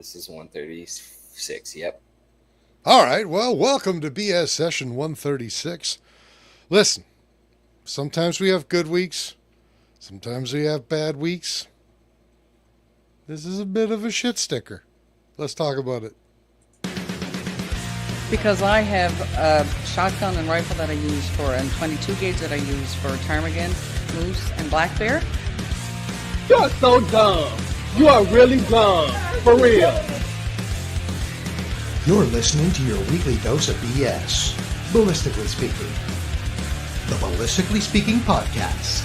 This is 136. Yep. All right, well, welcome to BS session 136. Listen, sometimes we have good weeks, sometimes we have bad weeks. This is a bit of a shit sticker. Let's talk about it. Because I have a shotgun and rifle that I use for, and 22 gauge that I use for ptarmigan, moose, and black bear. You're so dumb. You are really dumb. For real. You're listening to your weekly dose of BS, Ballistically Speaking. The Ballistically Speaking Podcast.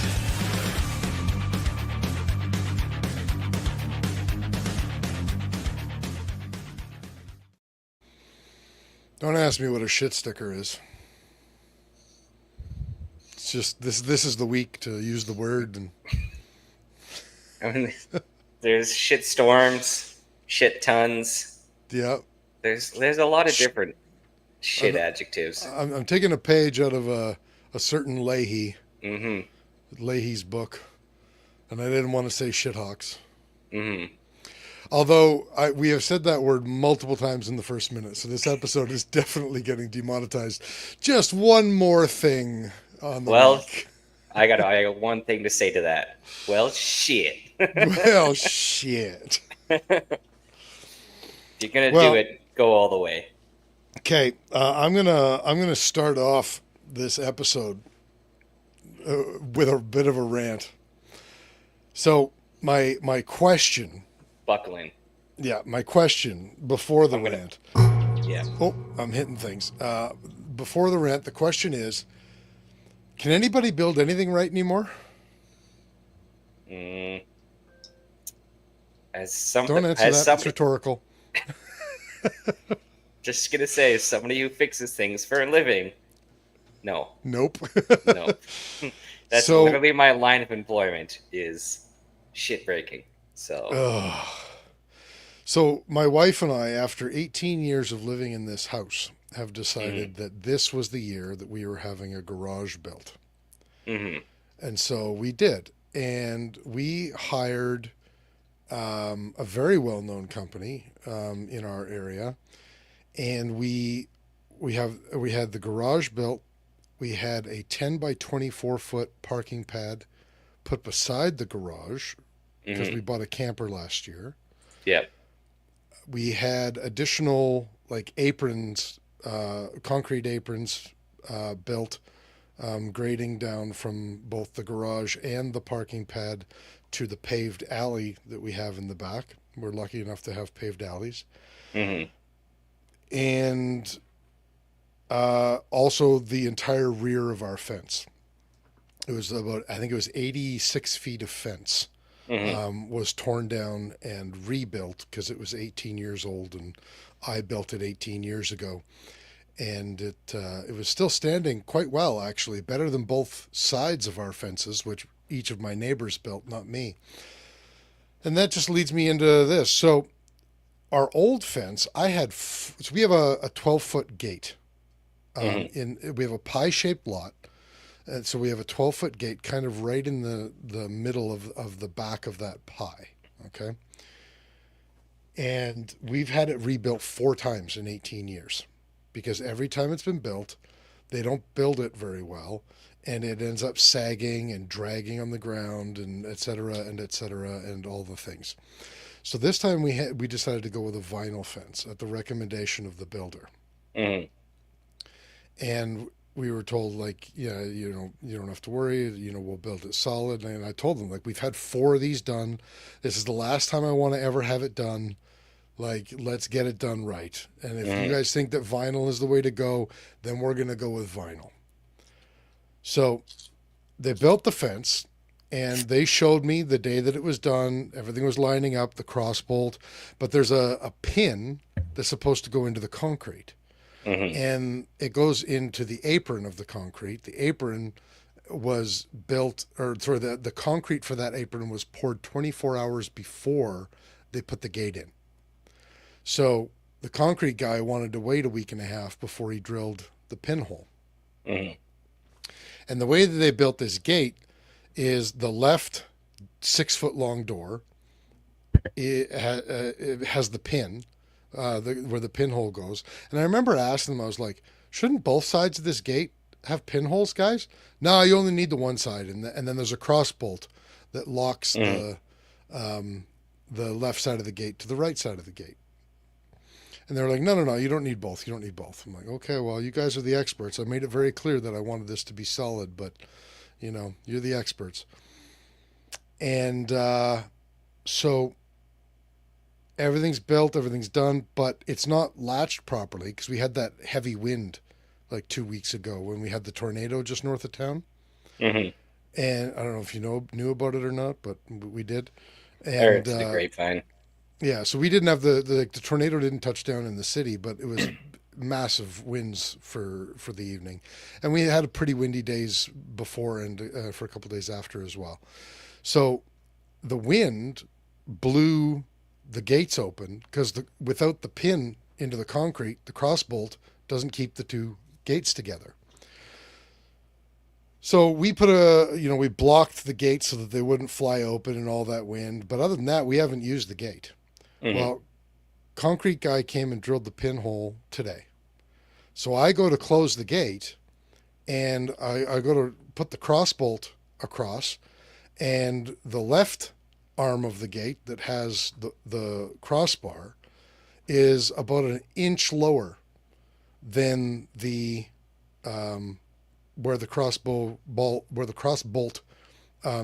Don't ask me what a shit sticker is. It's just this is the week to use the word and I mean, there's shit storms, shit tons. yeah. There's a lot of different shit adjectives. I'm taking a page out of a certain Mm-hmm. Leahy's book, and I didn't want to say shithawks. Mm-hmm. Although we have said that word multiple times in the first minute, so this episode is definitely getting demonetized. Just one more thing on the week. I got one thing to say to that. Well, shit. Well, shit. If you're gonna do it, go all the way. Okay, I'm gonna start off this episode with a bit of a rant. So my question. Buckle in. Yeah, my question before the rant. Yeah. Oh, I'm hitting things. Before the rant, the question is, can anybody build anything right anymore? Don't answer that. It's rhetorical. Just gonna say, as somebody who fixes things for a living, no. Nope. No. That's literally my line of employment is shit breaking. So my wife and I, after 18 years of living in this house, have decided that this was the year that we were having a garage built. Mm-hmm. And so we did. And we hired a very well-known company in our area. And we had the garage built. We had a 10 by 24 foot parking pad put beside the garage because we bought a camper last year. Yep. We had additional aprons, concrete aprons built, grading down from both the garage and the parking pad to the paved alley that we have in the back. We're lucky enough to have paved alleys. Mm-hmm. And also the entire rear of our fence. It was I think it was 86 feet of fence. Was torn down and rebuilt because it was 18 years old, and I built it 18 years ago, and it was still standing quite well, actually, better than both sides of our fences, which each of my neighbors built, not me. And that just leads me into this. So our old fence, so we have a 12-foot gate. We have a pie-shaped lot. And so we have a 12-foot gate kind of right in the middle of the back of that pie, okay? And we've had it rebuilt 4 times in 18 years because every time it's been built, they don't build it very well, and it ends up sagging and dragging on the ground and et cetera, and all the things. So this time we decided to go with a vinyl fence at the recommendation of the builder. Mm-hmm. And we were told, yeah, you don't have to worry, we'll build it solid. And I told them, we've had 4 of these done. This is the last time I want to ever have it done. Let's get it done right. And if you guys think that vinyl is the way to go, then we're going to go with vinyl. So they built the fence, and they showed me the day that it was done. Everything was lining up, the cross bolt. But there's a pin that's supposed to go into the concrete. Mm-hmm. And it goes into the apron of the concrete. The apron was built, the concrete for that apron was poured 24 hours before they put the gate in. So the concrete guy wanted to wait a week and a half before he drilled the pinhole. Mm-hmm. And the way that they built this gate is the left 6-foot long door it has the pin, where the pinhole goes. And I remember asking them, I was like, shouldn't both sides of this gate have pinholes, guys? No, you only need the one side, and then there's a cross bolt that locks the left side of the gate to the right side of the gate. And they're like, no, you don't need both. You don't need both. I'm like, okay, well, you guys are the experts. I made it very clear that I wanted this to be solid, but, you're the experts. And so everything's built, everything's done, but it's not latched properly because we had that heavy wind like 2 weeks ago when we had the tornado just north of town. Mm-hmm. And I don't know if you knew about it or not, but we did. I heard And it's the grapevine. yeah, so we didn't have the tornado didn't touch down in the city, but it was massive winds for the evening, and we had pretty windy days before and for a couple of days after as well. So the wind blew the gates open because without the pin into the concrete, the cross bolt doesn't keep the two gates together. So we we blocked the gate so that they wouldn't fly open and all that wind. But other than that, we haven't used the gate. Mm-hmm. Well, concrete guy came and drilled the pinhole today. So I go to close the gate, and I go to put the cross bolt across, and the left arm of the gate that has the crossbar is about an inch lower than the where the cross bolt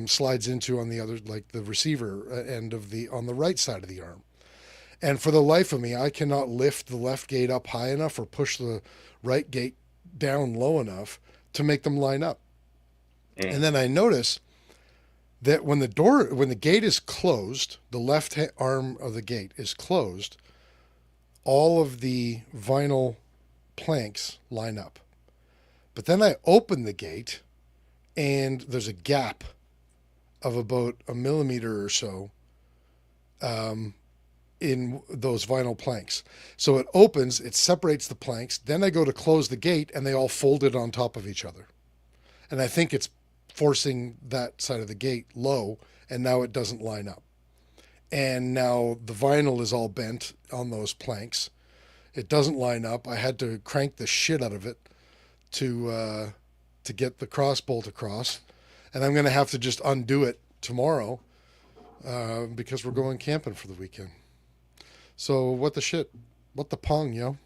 slides into on the other, like the receiver end of on the right side of the arm. And for the life of me, I cannot lift the left gate up high enough or push the right gate down low enough to make them line up. Mm. And then I notice that when the gate is closed, the left arm of the gate is closed, all of the vinyl planks line up. But then I open the gate, and there's a gap of about a millimeter or so in those vinyl planks. So it opens, it separates the planks. Then I go to close the gate, and they all folded on top of each other. And I think it's forcing that side of the gate low, and now it doesn't line up. And now the vinyl is all bent on those planks. It doesn't line up. I had to crank the shit out of it to get the cross bolt across, and I'm going to have to just undo it tomorrow because we're going camping for the weekend. So what the shit? What the pong, yo?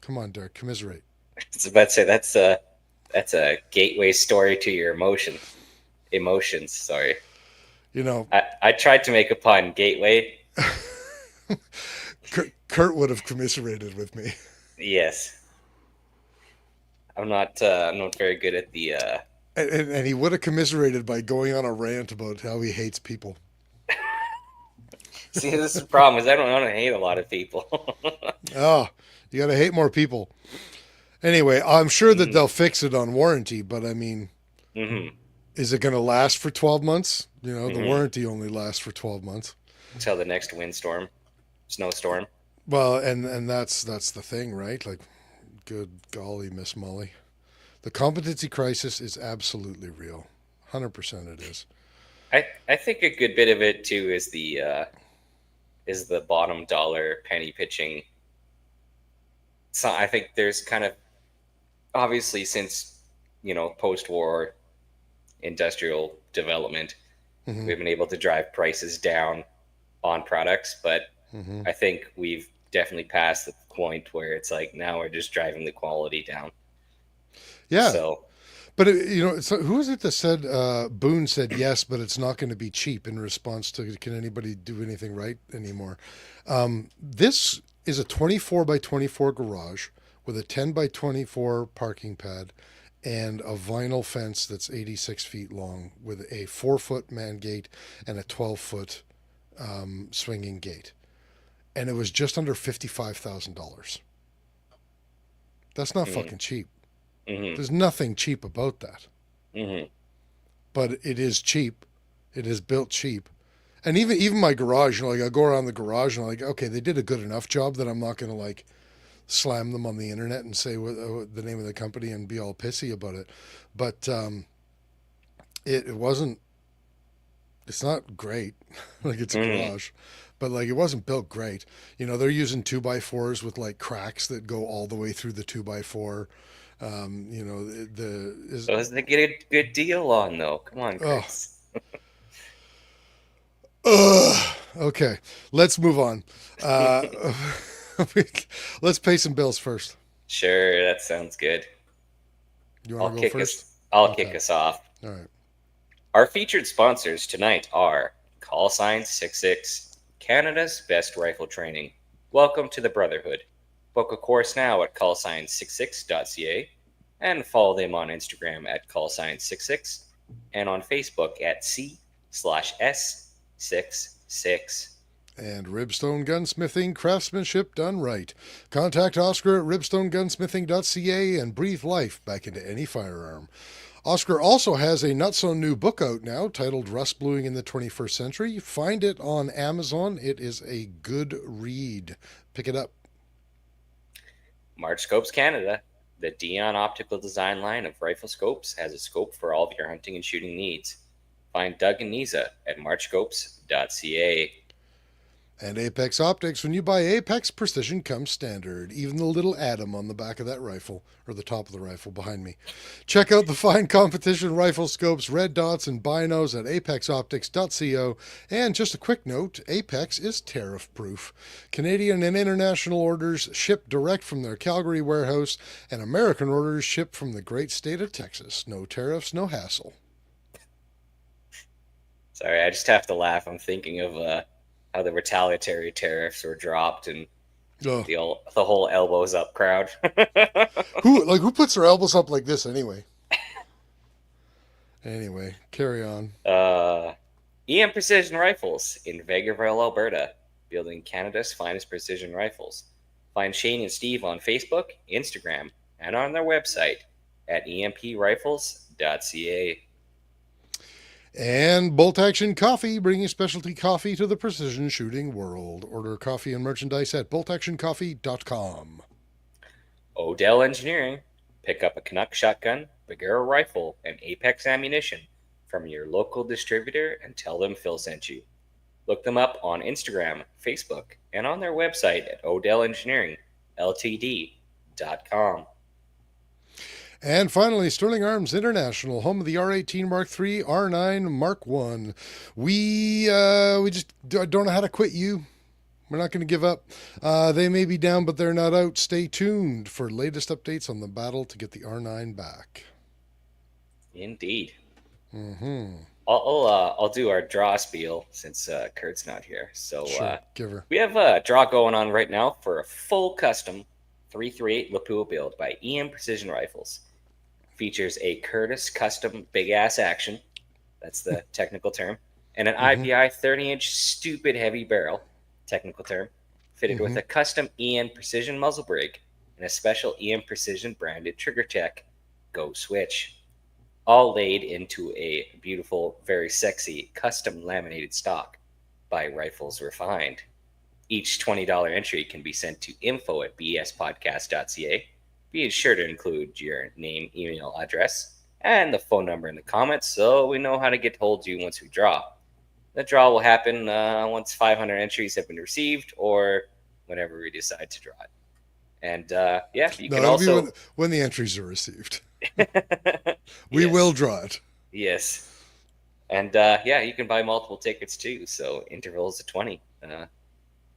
Come on, Derek, commiserate. I was about to say that's a gateway story to your emotions. Sorry. I tried to make a pun. Gateway. Kurt would have commiserated with me. Yes. I'm not very good at the. And he would have commiserated by going on a rant about how he hates people. See, this is the problem is I don't want to hate a lot of people. Oh, you got to hate more people. Anyway, I'm sure that they'll fix it on warranty, but I mean, is it going to last for 12 months? The warranty only lasts for 12 months. Until the next windstorm, snowstorm. Well, and that's the thing, right? Like, good golly, Miss Molly. The competency crisis is absolutely real. 100% it is. I think a good bit of it, too, is the bottom dollar penny pitching. So I think there's kind of, obviously since, post-war industrial development, we've been able to drive prices down on products, but I think we've definitely passed the point where it's like now we're just driving the quality down. Yeah. So, but so who was it that said Boone said yes, but it's not going to be cheap in response to can anybody do anything right anymore? This is a 24 by 24 garage with a 10 by 24 parking pad and a vinyl fence that's 86 feet long with a 4-foot man gate and a 12-foot swinging gate. And it was just under $55,000. That's not fucking cheap. There's nothing cheap about that. But it is cheap. It is built cheap. And even my garage, I go around the garage and I'm like, okay, they did a good enough job that I'm not going to slam them on the internet and say the name of the company and be all pissy about it. But it wasn't It's not great. Like it's a Mm. garage, but like it wasn't built great. You know, they're using 2x4s with like cracks that go all the way through the 2x4. You know, the is Those they get a good deal on though. Come on, oh, Chris. okay. Let's move on. Uh, let's pay some bills first. Sure, that sounds good. You want to go first? I'll Okay. kick us off. All right. Our featured sponsors tonight are Call Sign 66, Canada's best rifle training. Welcome to the Brotherhood. Book a course now at callsign66.ca and follow them on Instagram at callsign66 and on Facebook at C/S66. And Ribstone Gunsmithing, craftsmanship done right. Contact Oscar at ribstonegunsmithing.ca and breathe life back into any firearm. Oscar also has a not so new book out now titled Rust Bluing in the 21st Century. Find it on Amazon. It is a good read. Pick it up. March Scopes Canada, the Dion optical design line of rifle scopes, has a scope for all of your hunting and shooting needs. Find Doug and Niza at marchscopes.ca. And Apex Optics. When you buy Apex, precision comes standard. Even the little atom on the back of that rifle, or the top of the rifle behind me. Check out the fine competition rifle scopes, red dots, and binos at apexoptics.co. And just a quick note, Apex is tariff-proof. Canadian and international orders ship direct from their Calgary warehouse, and American orders ship from the great state of Texas. No tariffs, no hassle. Sorry, I just have to laugh. I'm thinking of how the retaliatory tariffs were dropped and Oh. the whole elbows up crowd. Who puts their elbows up like this anyway? Anyway, carry on. EM Precision Rifles in Vegreville, Alberta, building Canada's finest precision rifles. Find Shane and Steve on Facebook, Instagram, and on their website at emprifles.ca. And Bolt Action Coffee, bringing specialty coffee to the precision shooting world. Order coffee and merchandise at boltactioncoffee.com. Odell Engineering. Pick up a Canuck shotgun, Bagheera rifle, and Apex ammunition from your local distributor and tell them Phil sent you. Look them up on Instagram, Facebook, and on their website at odellengineeringltd.com. And finally, Sterling Arms International, home of the R18 Mark III, R9 Mark I. We just don't know how to quit you. We're not going to give up. They may be down, but they're not out. Stay tuned for latest updates on the battle to get the R9 back. Indeed. Mm-hmm. I'll do our draw spiel since Kurt's not here. So Sure, give her. we have a draw going on right now for a full custom 338 Lapua build by EM Precision Rifles. Features a Curtis custom big ass action, that's the technical term, and an IPI 30-inch stupid heavy barrel, technical term, fitted with a custom EM Precision muzzle brake and a special EM Precision branded trigger tech Go Switch, all laid into a beautiful, very sexy custom laminated stock by Rifles Refined. Each $20 entry can be sent to info@bspodcast.ca. Be sure to include your name, email address, and the phone number in the comments so we know how to get hold of you once we draw. The draw will happen once 500 entries have been received or whenever we decide to draw it. And you can also... when the entries are received. We will draw it. Yes. And you can buy multiple tickets too, so intervals of 20.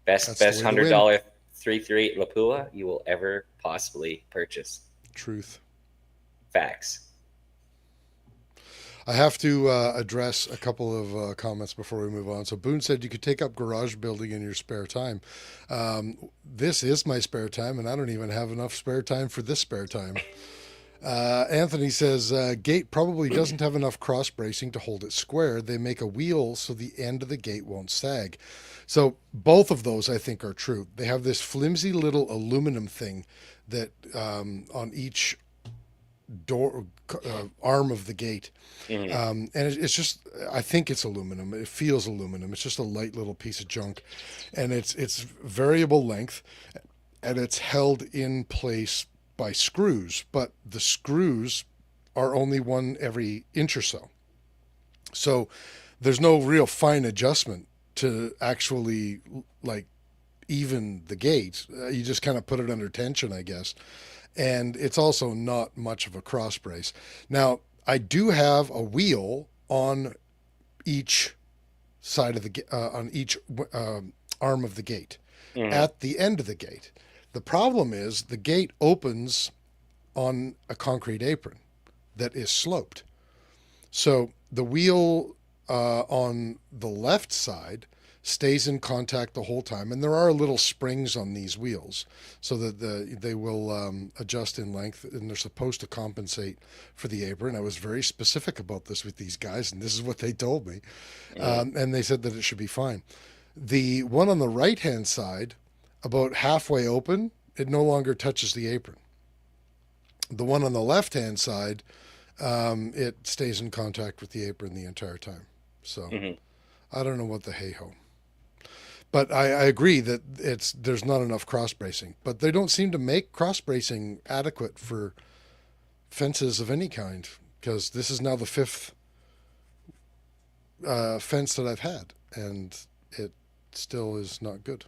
Best $100 338 Lapua you will ever possibly purchase. Truth. Facts. I have to address a couple of comments before we move on. So Boone said you could take up garage building in your spare time. This is my spare time, and I don't even have enough spare time for this spare time. Anthony says gate probably doesn't have enough cross bracing to hold it square. They make a wheel so the end of the gate won't sag. So both of those I think are true. They have this flimsy little aluminum thing that on each door arm of the gate, and it's just, I think it's aluminum. It feels aluminum. It's just a light little piece of junk, and it's variable length, and it's held in place by screws, but the screws are only one every inch or so. So there's no real fine adjustment to actually like even the gate. You just kind of put it under tension, I guess. And it's also not much of a cross brace. Now, I do have a wheel on each side of the on each arm of the gate at the end of the gate. The problem is the gate opens on a concrete apron that is sloped. So the wheel on the left side stays in contact the whole time, and there are little springs on these wheels so that they will adjust in length, and they're supposed to compensate for the apron. I was very specific about this with these guys, and this is what they told me, and they said that it should be fine. The one on the right hand side, about halfway open, it no longer touches the apron. The one on the left hand side, it stays in contact with the apron the entire time. So I don't know what the hey ho. But I agree that there's not enough cross bracing. But they don't seem to make cross bracing adequate for fences of any kind, because this is now the fifth fence that I've had, and it still is not good.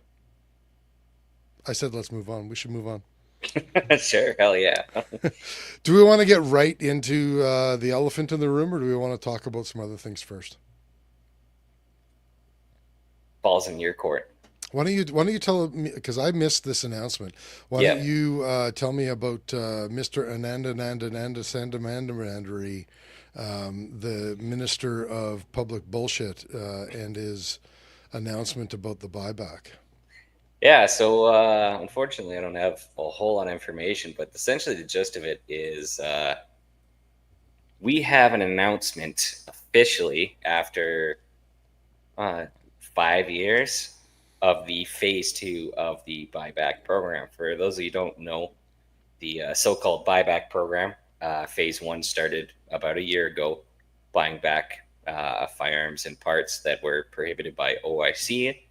I said let's move on. We should move on. Sure, hell yeah. Do we want to get right into the elephant in the room, or do we want to talk about some other things first? Balls in your court. Why don't you tell me, because I missed this announcement. Why don't you tell me about Mr. Ananda Sandamandari, the Minister of Public Bullshit, and his announcement about the buyback? Yeah, so unfortunately, I don't have a whole lot of information, but essentially the gist of it is we have an announcement officially after 5 years of the phase 2 of the buyback program. For those of you who don't know, the so-called buyback program, phase 1 started about a year ago, buying back firearms and parts that were prohibited by OIC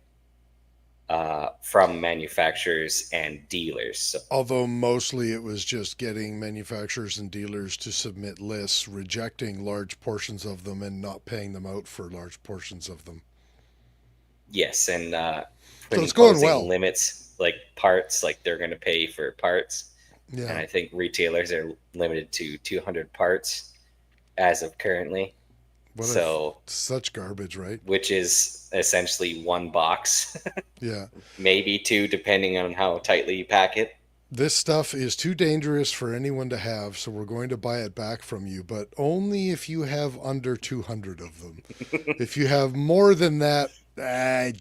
from manufacturers and dealers. So, although mostly it was just getting manufacturers and dealers to submit lists, rejecting large portions of them and not paying them out for large portions of them. yes, and so it's going well. Limits like parts, like they're going to pay for parts. Yeah. And I think retailers are limited to 200 parts as of currently. Such garbage, right? Which is essentially one box. Yeah. Maybe two, depending on how tightly you pack it. This stuff is too dangerous for anyone to have, so we're going to buy it back from you, but only if you have under 200 of them. If you have more than that,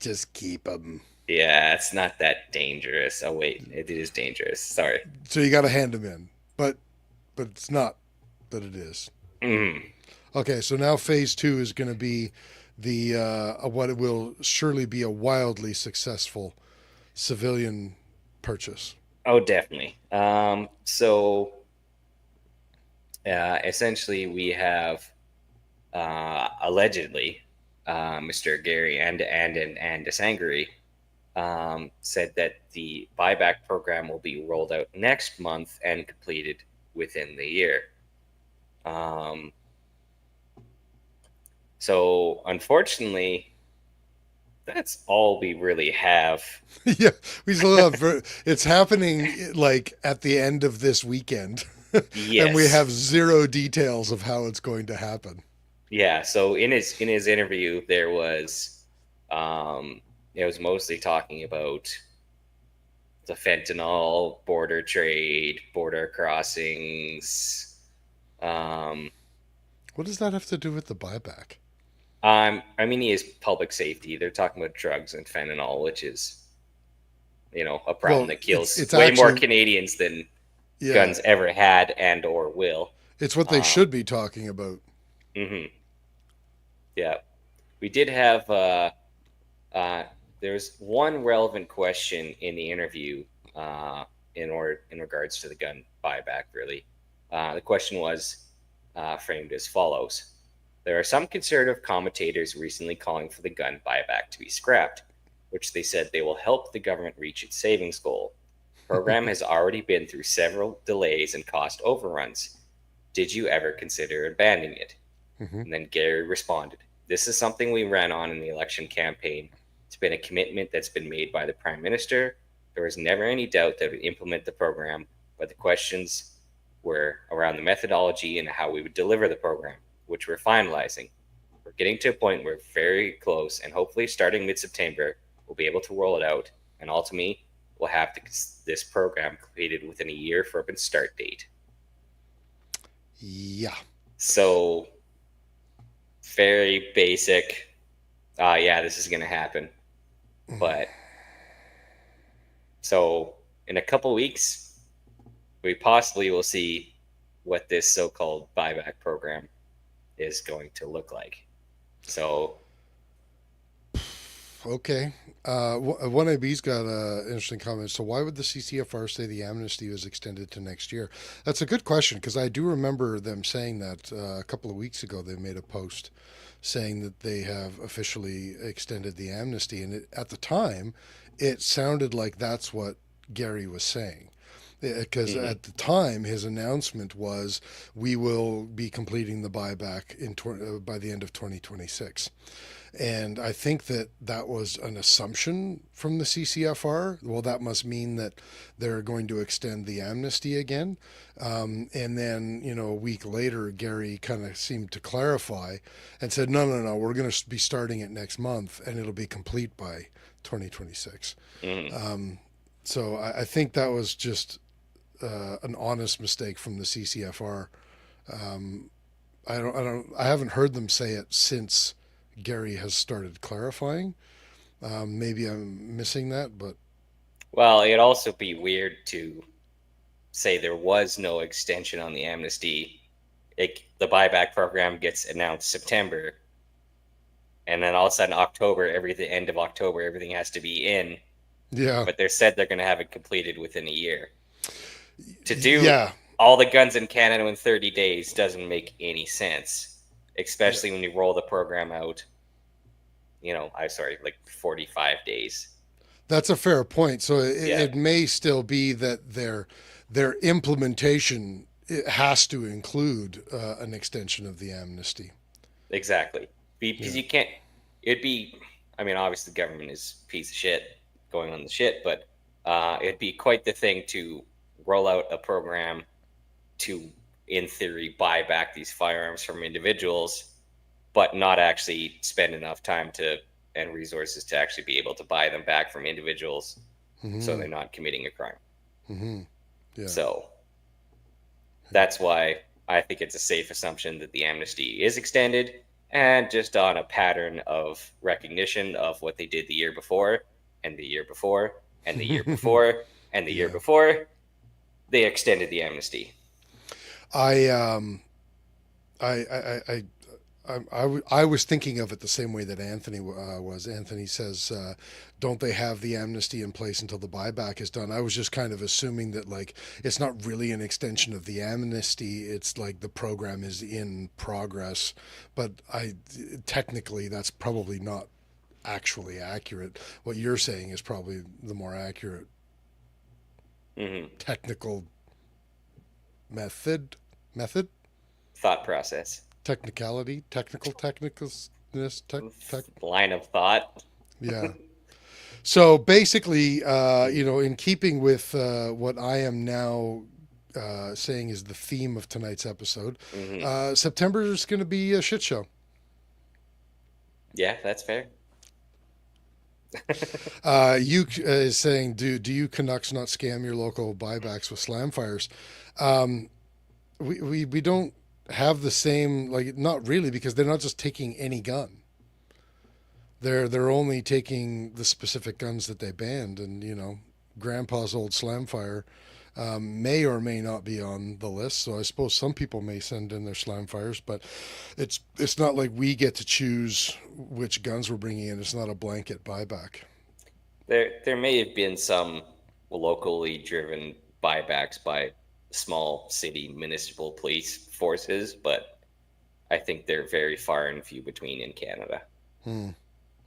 just keep them. Yeah, it's not that dangerous. Oh, wait, it is dangerous. Sorry. So you got to hand them in, but it's not, but it is. Okay, so now phase 2 is going to be the what it will surely be a wildly successful civilian purchase. Oh, definitely. So essentially, we have allegedly Mr. Gary and Sangari said that the buyback program will be rolled out next month and completed within the year. So unfortunately, that's all we really have. Yeah, we still have. It's happening like at the end of this weekend, Yes. and we have zero details of how it's going to happen. Yeah. So in his interview, there was, it was mostly talking about the fentanyl, border trade, border crossings. What does that have to do with the buyback? I mean, he is public safety. They're talking about drugs and fentanyl, which is, a problem that kills it's way more actually, Canadians than yeah, guns ever had and or will. It's what they should be talking about. Mm-hmm. Yeah, we did have. There's one relevant question in the interview, in regards to the gun buyback. Really, the question was framed as follows. There are some conservative commentators recently calling for the gun buyback to be scrapped, which they said they will help the government reach its savings goal. The program has already been through several delays and cost overruns. Did you ever consider abandoning it? And then Gary responded, This is something we ran on in the election campaign. It's been a commitment that's been made by the Prime Minister. There was never any doubt that we'd implement the program, but the questions were around the methodology and how we would deliver the program, which we're finalizing. We're getting to a point where we're very close, and hopefully starting mid-September, we'll be able to roll it out, and ultimately, we'll have this program completed within a year from its start date. Yeah. So, very basic. Yeah, this is going to happen. But, so, in a couple weeks, we possibly will see what this so-called buyback program is going to look like. So, Okay. 1AB's got an interesting comment. So, why would the CCFR say the amnesty was extended to next year? That's a good question because I do remember them saying that a couple of weeks ago. They made a post saying that they have officially extended the amnesty, and at the time, it sounded like that's what Gary was saying. Because at the time, his announcement was, "We will be completing the buyback by the end of 2026." And I think that that was an assumption from the CCFR. Well, that must mean that they're going to extend the amnesty again. And then, a week later, Gary kind of seemed to clarify and said, no, no, no, we're going to be starting it next month and it'll be complete by 2026. So I think that was just an honest mistake from the CCFR. I haven't heard them say it since Gary has started clarifying. Maybe I'm missing that, but well, it'd also be weird to say there was no extension on the amnesty. The buyback program gets announced September, and then all of a sudden the end of October, everything has to be in. Yeah. But they said they're going to have it completed within a year. To do Yeah. all the guns in Canada in 30 days doesn't make any sense, especially when you roll the program out, like 45 days. That's a fair point. So it may still be that their implementation has to include an extension of the amnesty. Exactly. Because you can't, obviously the government is a piece of shit going on the shit, but it'd be quite the thing to roll out a program to, in theory, buy back these firearms from individuals, but not actually spend enough time and resources to actually be able to buy them back from individuals, so they're not committing a crime. Yeah. So that's why I think it's a safe assumption that the amnesty is extended, and just on a pattern of recognition of what they did the year before, and the year before, and the year before, and the year before, they extended the amnesty. I was thinking of it the same way that Anthony was. Anthony says, don't they have the amnesty in place until the buyback is done? I was just kind of assuming that, like, it's not really an extension of the amnesty. It's like the program is in progress. But technically, that's probably not actually accurate. What you're saying is probably the more accurate technical method? Thought process. Technicality, technicalness, line of thought. Yeah. So basically, in keeping with what I am now saying is the theme of tonight's episode, September is going to be a shit show. Yeah, that's fair. You is saying, do you Canucks not scam your local buybacks with slam fires? We don't have the same, like, not really, because they're not just taking any gun. They're only taking the specific guns that they banned, and Grandpa's old slam fire may or may not be on the list. So I suppose some people may send in their slam fires, but it's not like we get to choose which guns we're bringing in. It's not a blanket buyback. There may have been some locally driven buybacks by small city municipal police forces, but I think they're very far and few between in Canada.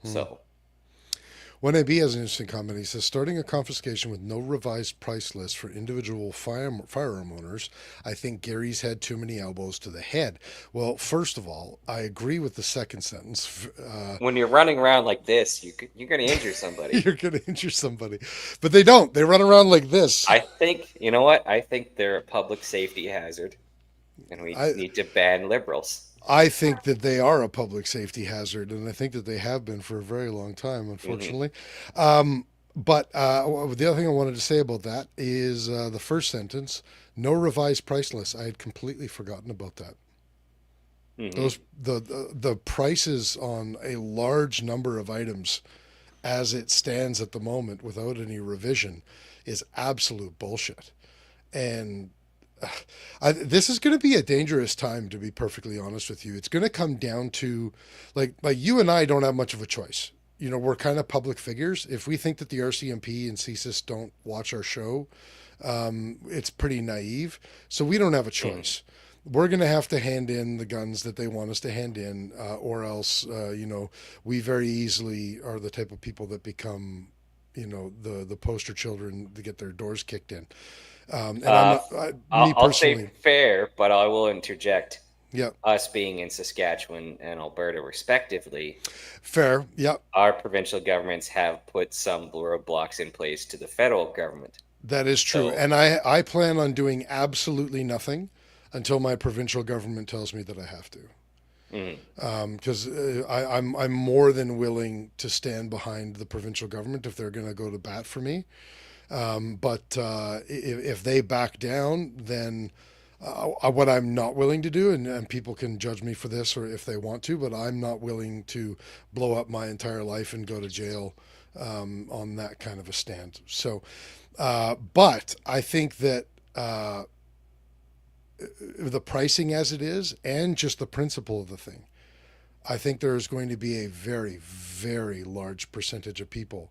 So, 1AB has an interesting comment. He says, starting a confiscation with no revised price list for individual firearm owners, I think Gary's had too many elbows to the head. Well, first of all, I agree with the second sentence. When you're running around like this, you're going to injure somebody. You're going to injure somebody. But they don't. They run around like this. I think, you know what? I think they're a public safety hazard, and we need to ban liberals. I think that they are a public safety hazard, and I think that they have been for a very long time, unfortunately. But the other thing I wanted to say about that is the first sentence: no revised price list. I had completely forgotten about that. Those the prices on a large number of items, as it stands at the moment, without any revision, is absolute bullshit, and this is going to be a dangerous time, to be perfectly honest with you. It's going to come down to, like you and I don't have much of a choice. You know, we're kind of public figures. If we think that the RCMP and CSIS don't watch our show, it's pretty naive. So we don't have a choice. We're going to have to hand in the guns that they want us to hand in, or else, we very easily are the type of people that become, the poster children to get their doors kicked in. And I'll say fair, but I will interject. Yeah. Us being in Saskatchewan and Alberta, respectively. Fair. Yeah. Our provincial governments have put some roadblocks in place to the federal government. That is true. And I plan on doing absolutely nothing until my provincial government tells me that I have to. Because I'm more than willing to stand behind the provincial government if they're going to go to bat for me. But if they back down, then what I'm not willing to do, and people can judge me for this or if they want to, but I'm not willing to blow up my entire life and go to jail on that kind of a stand. So, but I think that the pricing as it is, and just the principle of the thing, I think there is going to be a very, very large percentage of people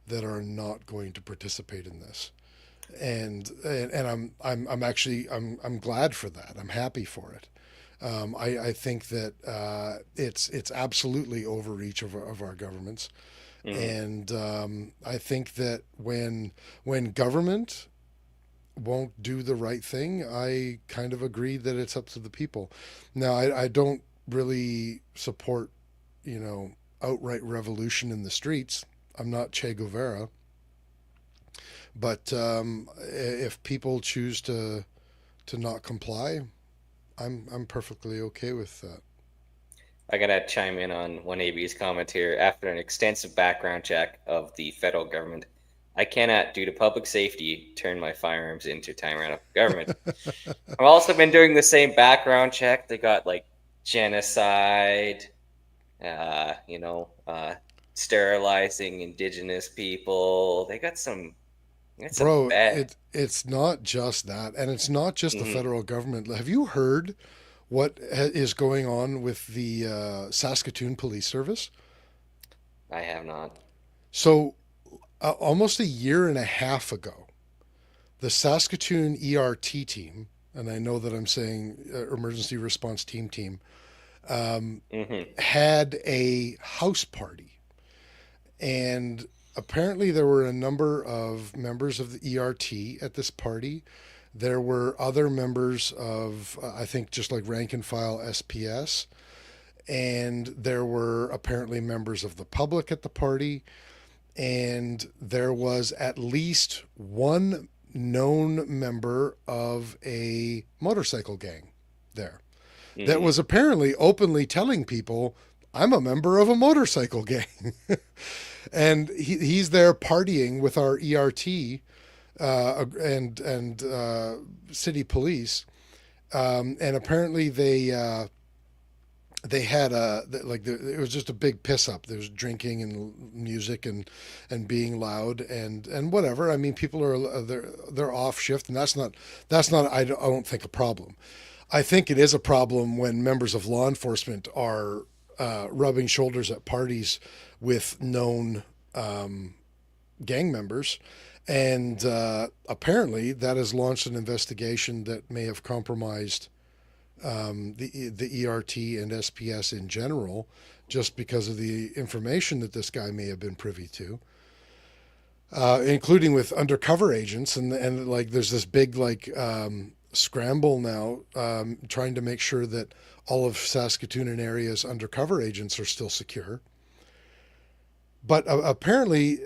that are not going to participate in this, and I'm actually glad for that. I'm happy for it. I think that it's absolutely overreach of our governments, and I think that when government won't do the right thing, I kind of agree that it's up to the people. Now, I don't really support, outright revolution in the streets. I'm not Che Guevara, but if people choose to not comply, I'm perfectly okay with that. I gotta chime in on 1AB's comment here. After an extensive background check of the federal government, I cannot, due to public safety, turn my firearms into tyrannical government. I've also been doing the same background check. They got like genocide, sterilizing indigenous people. They got some. Bro, it's not just that, and it's not just the federal government. Have you heard what is going on with the Saskatoon Police Service? I have not. So, almost a year and a half ago, the Saskatoon ERT team, and I know that I'm saying emergency response team, had a house party. And apparently there were a number of members of the ERT at this party. There were other members of, I think, just like rank and file SPS. And there were apparently members of the public at the party. And there was at least one known member of a motorcycle gang there that was apparently openly telling people, I'm a member of a motorcycle gang. And he's there partying with our ERT and city police. And apparently they had it was just a big piss up. There was drinking and music and being loud and whatever. I mean, people are they're off shift, and that's not I don't think a problem. I think it is a problem when members of law enforcement are rubbing shoulders at parties with known gang members, and apparently that has launched an investigation that may have compromised the ERT and SPS in general, just because of the information that this guy may have been privy to, including with undercover agents. And like there's this big like scramble now, trying to make sure that all of Saskatoon and area's undercover agents are still secure. But apparently,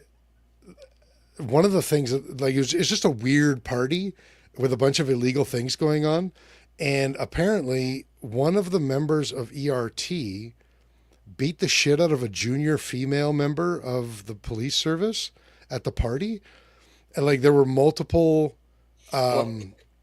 one of the things that, like, it's just a weird party with a bunch of illegal things going on. And apparently, one of the members of ERT beat the shit out of a junior female member of the police service at the party. And like, there were multiple.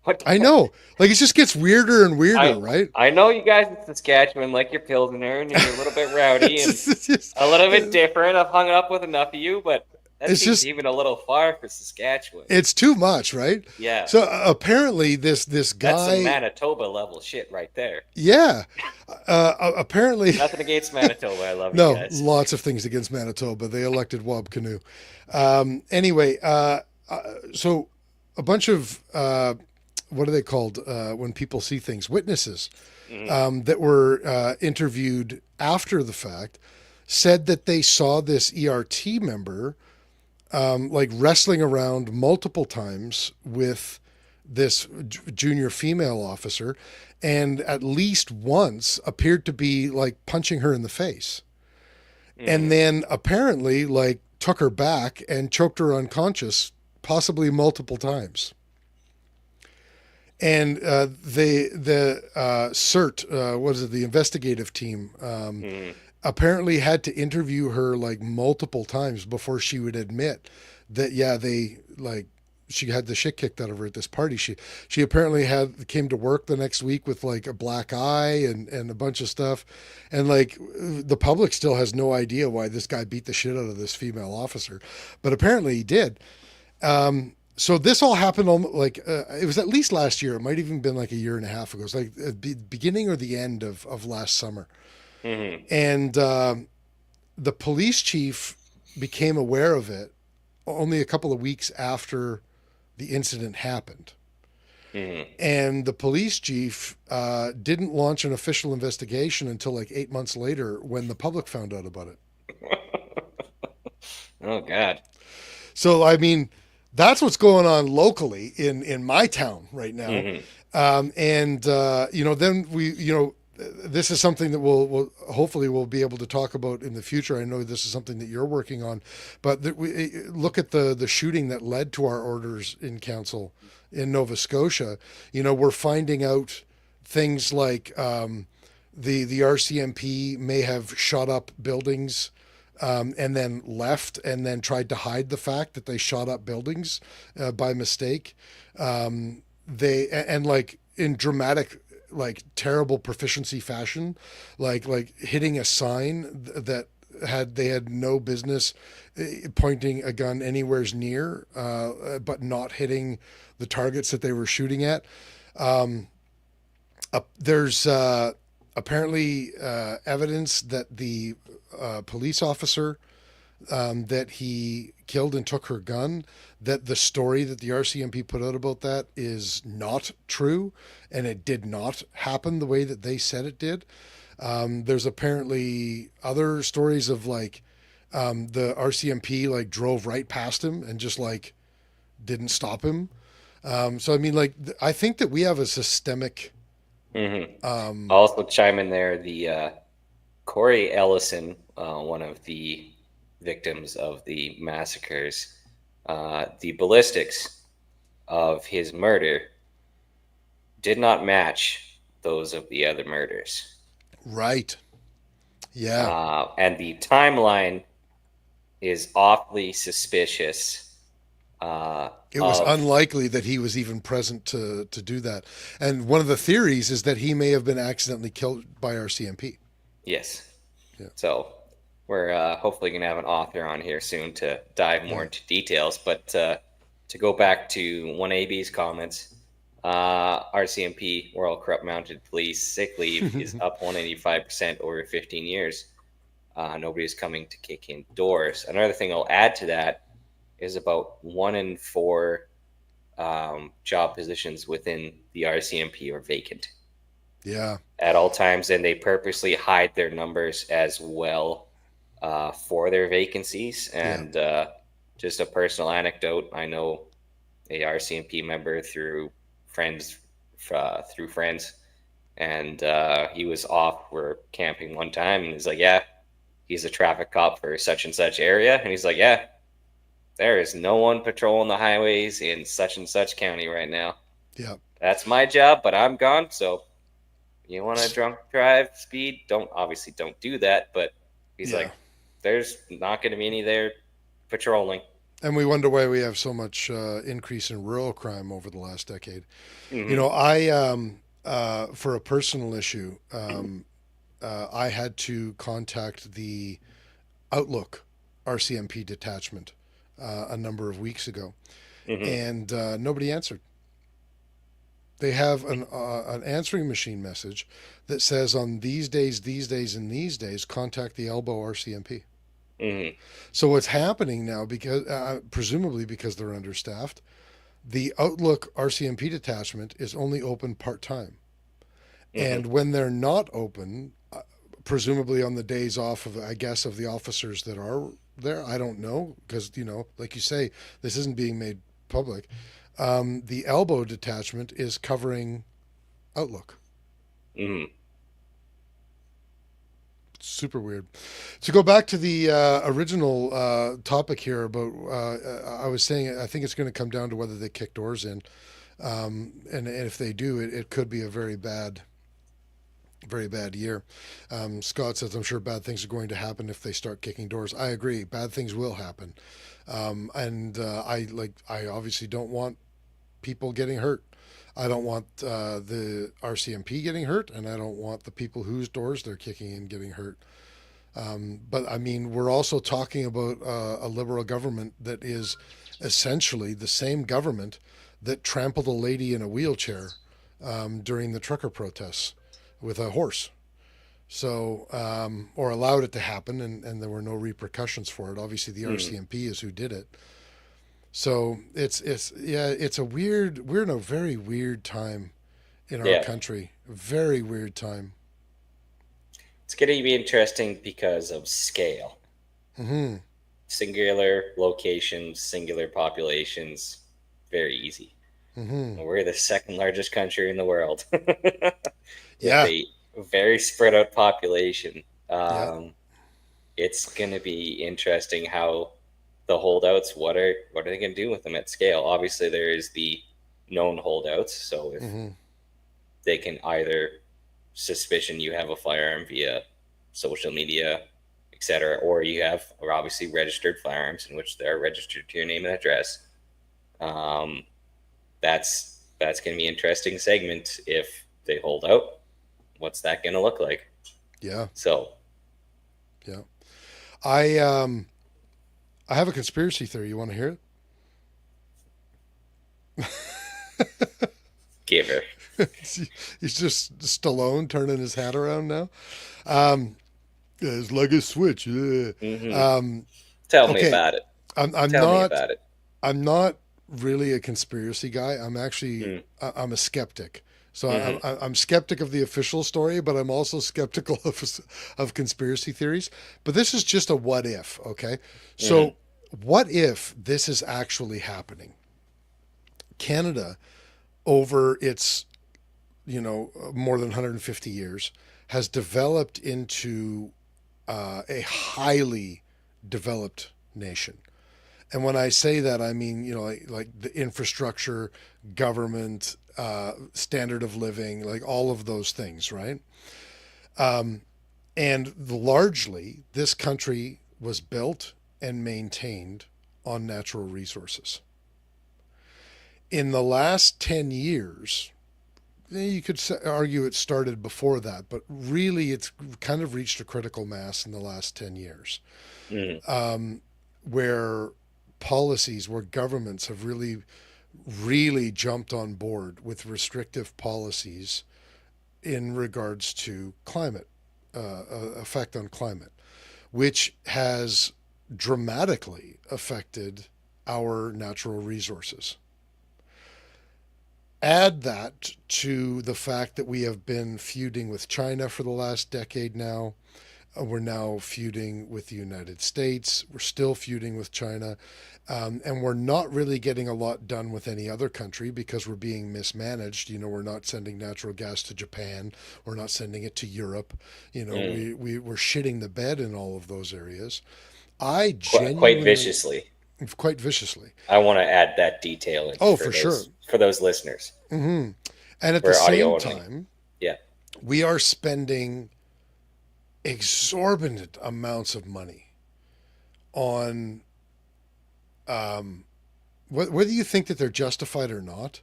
What I know. Like, it just gets weirder and weirder, right? I know you guys in Saskatchewan like your Pilsner and you're a little bit rowdy and It's just- a little bit different. I've hung up with enough of you, but that It's seems just- even a little far for Saskatchewan. it's too much, right? Yeah. So apparently, this That's guy. some Manitoba level shit right there. Yeah. Apparently. Nothing against Manitoba. I love No, you guys. lots of things against Manitoba. They elected Wab Canoe. Anyway, so a bunch of what are they called when people see things? Witnesses that were interviewed after the fact said that they saw this ERT member like wrestling around multiple times with this junior female officer, and at least once appeared to be like punching her in the face. And then apparently like took her back and choked her unconscious, possibly multiple times. And the CERT, what is it, the investigative team, apparently had to interview her like multiple times before she would admit that, yeah, they like, she had the shit kicked out of her at this party. She apparently came to work the next week with like a black eye and a bunch of stuff. And like the public still has no idea why this guy beat the shit out of this female officer, but apparently he did. So this all happened like it was at least last year. It might even been like a year and a half ago. It was like the beginning or the end of last summer. And the police chief became aware of it only a couple of weeks after the incident happened. And the police chief didn't launch an official investigation until like 8 months later when the public found out about it. Oh, God. So, I mean, that's what's going on locally in my town right now. Then this is something that we'll hopefully we'll be able to talk about in the future. I know this is something that you're working on, but we look at the shooting that led to our orders in council in Nova Scotia. We're finding out things like the RCMP may have shot up buildings and then left and then tried to hide the fact that they shot up buildings by mistake. Like in dramatic, like terrible proficiency fashion, like hitting a sign that they had no business pointing a gun anywhere near, but not hitting the targets that they were shooting at. There's apparently evidence that the police officer that he killed and took her gun, that the story that the RCMP put out about that is not true, and it did not happen the way that they said it did. There's apparently other stories of like the RCMP like drove right past him and just like didn't stop him. So I mean, like I think that we have a systemic. I'll also chime in there. The Corey Ellison, one of the victims of the massacres, the ballistics of his murder did not match those of the other murders. Right. Yeah. And the timeline is awfully suspicious. It was unlikely that he was even present to do that. And one of the theories is that he may have been accidentally killed by RCMP. Yes. Yeah. So we're hopefully going to have an author on here soon to dive more into details. But to go back to 1AB's comments, RCMP, Royal Corrupt Mounted Police, sick leave is up 185% over 15 years. Nobody's coming to kick in doors. Another thing I'll add to that is about 1 in 4 job positions within the RCMP are vacant. Yeah. at all times, and they purposely hide their numbers as well for their vacancies. Yeah. And just a personal anecdote: I know a RCMP member through friends, and he was off. We're camping one time, and he's like, "Yeah, he's a traffic cop for such and such area," and he's like, "Yeah, there is no one patrolling the highways in such and such county right now. Yeah. That's my job, but I'm gone, so." You want to drunk drive, speed? Don't do that. But he's Yeah. like, there's not going to be any there patrolling. And we wonder why we have so much increase in rural crime over the last decade. You Mm-hmm. know, for a personal issue, I had to contact the Outlook RCMP detachment a number of weeks ago, Mm-hmm. and nobody answered. They have an answering machine message that says on these days, and these days, contact the Elbow RCMP. Mm-hmm. So what's happening now, because presumably because they're understaffed, the Outlook RCMP detachment is only open part time, Mm-hmm. and when they're not open, presumably on the days off of, I guess, of the officers that are there, I don't know, because like you say, this isn't being made public. The Elbow detachment is covering Outlook. Mm-hmm. Super weird. To go back to the original topic here about, I was saying, I think it's going to come down to whether they kick doors in, and if they do, it could be a very bad year. Scott says, "I'm sure bad things are going to happen if they start kicking doors." I agree. Bad things will happen, and I obviously don't want people getting hurt. I don't want the RCMP getting hurt, and I don't want the people whose doors they're kicking in getting hurt. But I mean, we're also talking about a liberal government that is essentially the same government that trampled a lady in a wheelchair during the trucker protests with a horse. So, or allowed it to happen, and there were no repercussions for it. Obviously, the Mm-hmm. RCMP is who did it. So it's a we're in a very weird time in our Yeah. country. Very weird time. It's going to be interesting because of scale. Hmm. Singular locations, singular populations, very easy. Hmm. We're the second largest country in the world with Yeah. a very spread out population. Yeah. It's going to be interesting how the holdouts, what are they going to do with them at scale? Obviously, there is the known holdouts. So if Hmm. they can either suspicion you have a firearm via social media, etc., or you have or obviously registered firearms in which they're registered to your name and address. Um, that's going to be an interesting segment if they hold out. What's that going to look like? Yeah. So, Yeah. I have a conspiracy theory. You want to hear it? give her. He's just Stallone turning his hat around now. Um, yeah, it's like a switch. Yeah. Mm-hmm. Um, Tell me okay, about it. I'm Tell me not about it. I'm not really a conspiracy guy. I'm actually Mm. I'm a skeptic. So Mm-hmm. I'm skeptic of the official story, but I'm also skeptical of conspiracy theories. But this is just a what if, okay? Mm-hmm. So what if this is actually happening? Canada, over its more than 150 years, has developed into a highly developed nation. And when I say that, I mean, like the infrastructure, government, standard of living, like all of those things, right? And largely, this country was built and maintained on natural resources. In the last 10 years, you could argue it started before that, but really it's kind of reached a critical mass in the last 10 years, Mm-hmm. where policies, where governments have really, really jumped on board with restrictive policies in regards to climate, effect on climate, which has dramatically affected our natural resources. Add that to the fact that we have been feuding with China for the last decade now. We're now feuding with the United States. We're still feuding with China. And we're not really getting a lot done with any other country because we're being mismanaged. We're not sending natural gas to Japan. We're not sending it to Europe. Mm. We're shitting the bed in all of those areas. I Quite genuinely, viciously. quite viciously. I want to add that detail in Oh, for sure. for those listeners And at the for audio same only. time, Yeah. we are spending exorbitant amounts of money on whether you think that they're justified or not.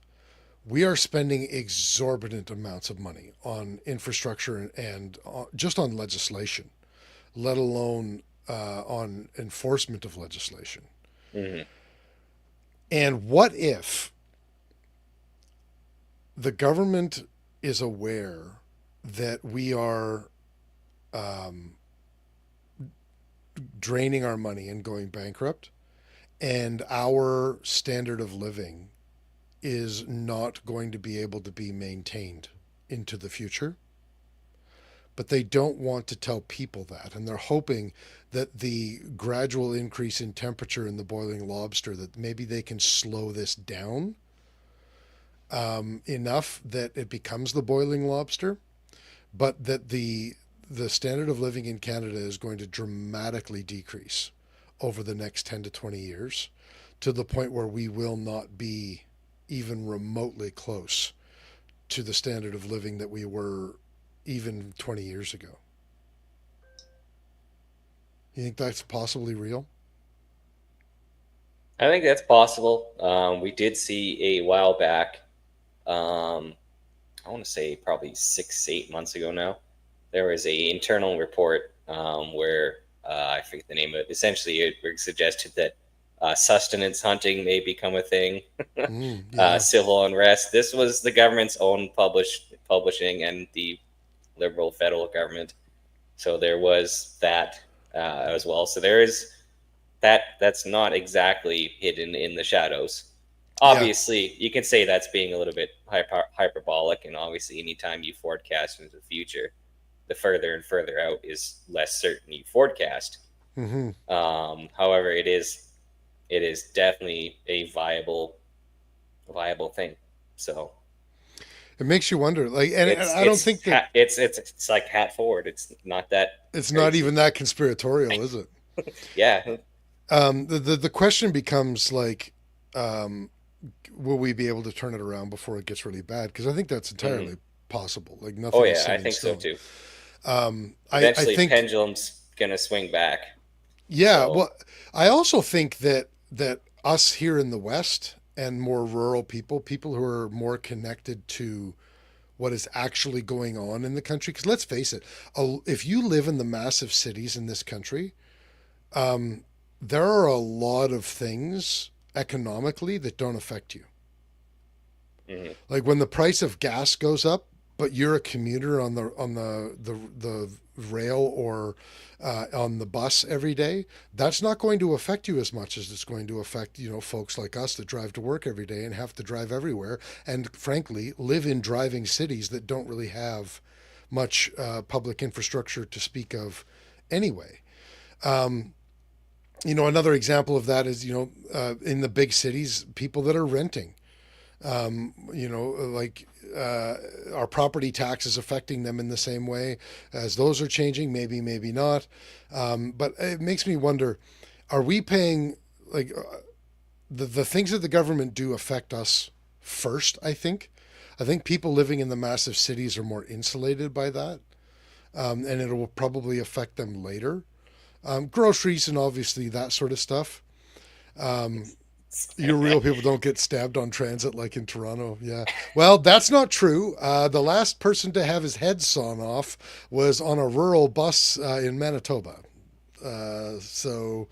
We are spending exorbitant amounts of money on infrastructure and just on legislation, let alone on enforcement of legislation. Hmm. And what if the government is aware that we are draining our money and going bankrupt, and our standard of living is not going to be able to be maintained into the future? But they don't want to tell people that, and they're hoping that the gradual increase in temperature in the boiling lobster, that maybe they can slow this down enough that it becomes the boiling lobster, but that the standard of living in Canada is going to dramatically decrease over the next 10 to 20 years, to the point where we will not be even remotely close to the standard of living that we were even 20 years ago. You think that's possibly real? I think that's possible. We did see a while back. I want to say probably 6, 8 months ago now. There was a internal report where I forget the name of it. Essentially, it suggested that sustenance hunting may become a thing. Yeah. Civil unrest. This was the government's own publishing and the Liberal federal government. So there was that as well. So there is that. That's not exactly hidden in the shadows. Yeah. Obviously, you can say that's being a little bit hyperbolic, and obviously, anytime you forecast into the future, the further and further out is less certain you forecast. Hmm. However, it is definitely a viable thing. So It makes you wonder, like, and I don't think that it's like hat forward. It's not that it's not crazy. even that conspiratorial, is it? Yeah. The question becomes like, will we be able to turn it around before it gets really bad? Because I think that's entirely possible. Like, Oh nothing is yeah, set I in think so stone. too. I Eventually, think, pendulum's gonna swing back. yeah. So Well, I also think that us here in the West and more rural people who are more connected to what is actually going on in the country. Because let's face it, if you live in the massive cities in this country, there are a lot of things economically that don't affect you. mhm. Like when the price of gas goes up, but you're a commuter on the rail or on the bus every day, that's not going to affect you as much as it's going to affect folks like us that drive to work every day and have to drive everywhere, and frankly live in driving cities that don't really have much public infrastructure to speak of anyway. Another example of that is in the big cities, people that are renting. Like our property taxes affecting them in the same way as those are changing, maybe not. But it makes me wonder, are we paying, like, the things that the government do affect us first? I think people living in the massive cities are more insulated by that, and it will probably affect them later. Groceries and obviously that sort of stuff. Your real people don't get stabbed on transit like in Toronto. Yeah. Well, that's not true. The last person to have his head sawn off was on a rural bus in Manitoba. So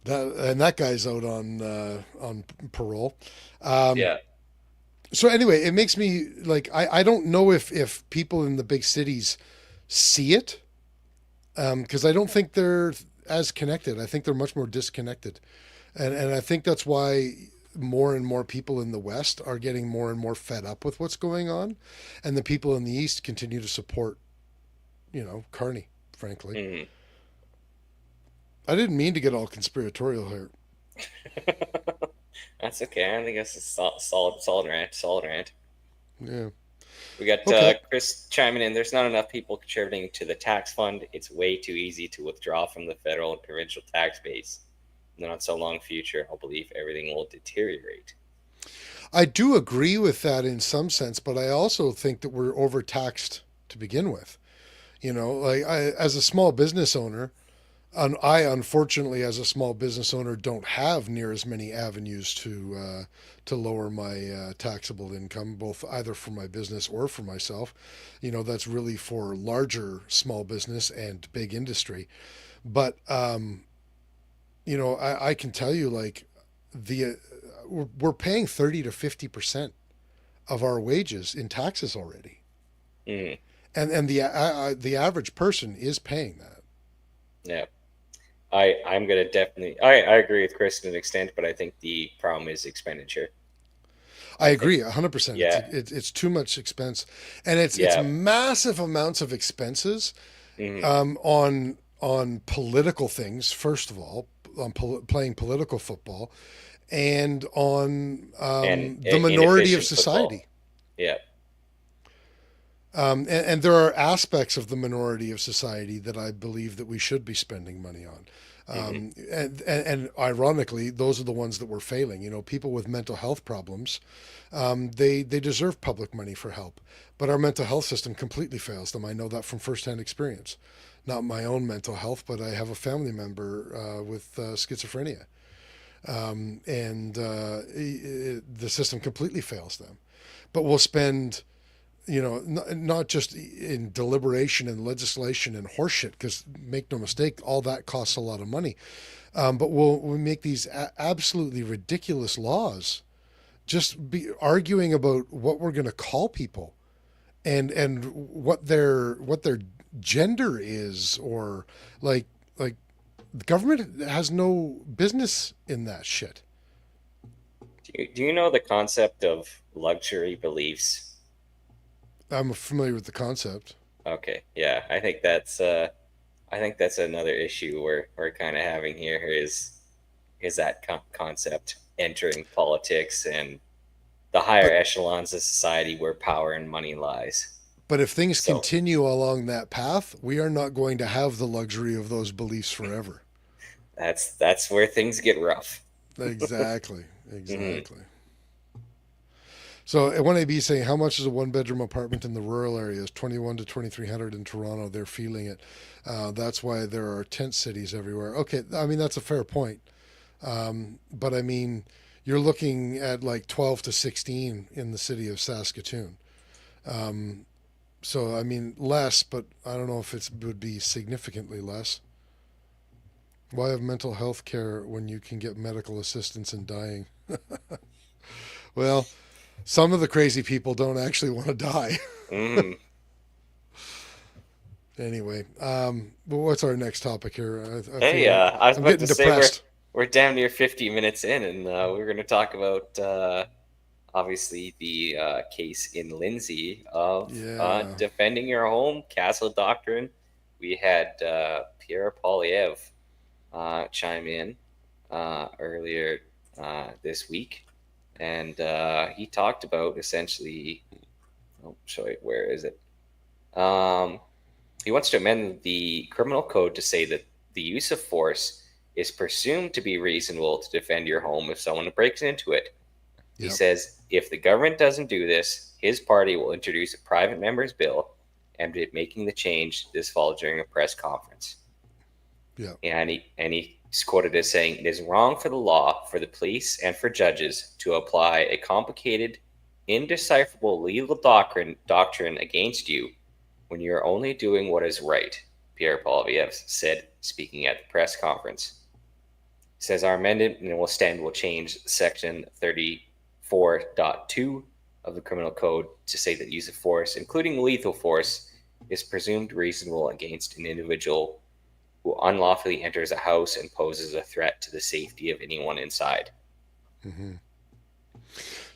that guy's out on parole. Yeah. So anyway, it makes me like, I don't know if people in the big cities see it, because I don't think they're as connected. I think they're much more disconnected. And I think that's why more and more people in the West are getting more and more fed up with what's going on, and the people in the East continue to support, Carney, frankly. Mhm. I didn't mean to get all conspiratorial here. That's okay. I think that's a solid rant. Solid rant. Yeah. We got Okay. Chris chiming in. There's not enough people contributing to the tax fund. It's way too easy to withdraw from the federal and provincial tax base. In the not so long future, I believe everything will deteriorate. I do agree with that in some sense, but I also think that we're overtaxed to begin with. Like as a small business owner, I unfortunately, as a small business owner, don't have near as many avenues to lower my taxable income, both either for my business or for myself. That's really for larger small business and big industry. But I can tell you, like, the we're paying 30 to 50% of our wages in taxes already, Mm, and the average person is paying that. yeah. I'm gonna definitely I agree with Chris to an extent, but I think the problem is expenditure. I I think agree 100%. yeah, It's too much expense, and it's yeah. massive amounts of expenses Mhm. on political things. First of all, on playing political football, and on And the minority of inefficient football. society. Yeah. And there are aspects of the minority of society that I believe that we should be spending money on. Hmm. And ironically, those are the ones that we're failing. People with mental health problems, they deserve public money for help, but our mental health system completely fails them. I know that from firsthand experience, not my own mental health, but I have a family member with schizophrenia, and the system completely fails them. But we'll spend not just in deliberation and legislation and horseshit, because make no mistake, all that costs a lot of money. But we'll make these absolutely ridiculous laws, just be arguing about what we're going to call people and what their gender is, or like the government has no business in that shit. Do you know the concept of luxury beliefs? I'm familiar with the concept. Okay, yeah, I think that's another issue we're kind of having here is that concept entering politics and the higher But echelons of society where power and money lies. But if things So continue along that path, we are not going to have the luxury of those beliefs forever. that's where things get rough. Exactly. Hmm. Exactly. So at 1AB saying, how much is a one-bedroom apartment in the rural areas? 21 to 2,300 in Toronto. They're feeling it. That's why there are tent cities everywhere. Okay, I mean that's a fair point. But I mean, you're looking at like 12 to 16 in the city of Saskatoon. Um, so I mean less, but I don't know if it would be significantly less. Why have mental health care when you can get medical assistance in dying? Well, some of the crazy people don't actually want to die. Hmm. Anyway, but what's our next topic here? I Hey, feel I was I'm about getting to say depressed. we're damn near 50 minutes in, and we're going to talk about obviously the case in Lindsay of Yeah. defending your home, castle doctrine. We had Pierre Polyev chime in earlier this week, and he talked about essentially. Oh, sorry, where is it? Um, he wants to amend the criminal code to say that the use of force is presumed to be reasonable to defend your home if someone breaks into it. He Yep. says if the government doesn't do this, his party will introduce a private member's bill aimed at making the change this fall during a press conference. Yep. He's quoted as saying, "It is wrong for the law, for the police, and for judges to apply a complicated, indecipherable legal doctrine against you when you are only doing what is right," Pierre Poilievre said, speaking at the press conference. He says our amendment will change section 34.2 of the criminal code to say that use of force, including lethal force, is presumed reasonable against an individual who unlawfully enters a house and poses a threat to the safety of anyone inside. Hmm.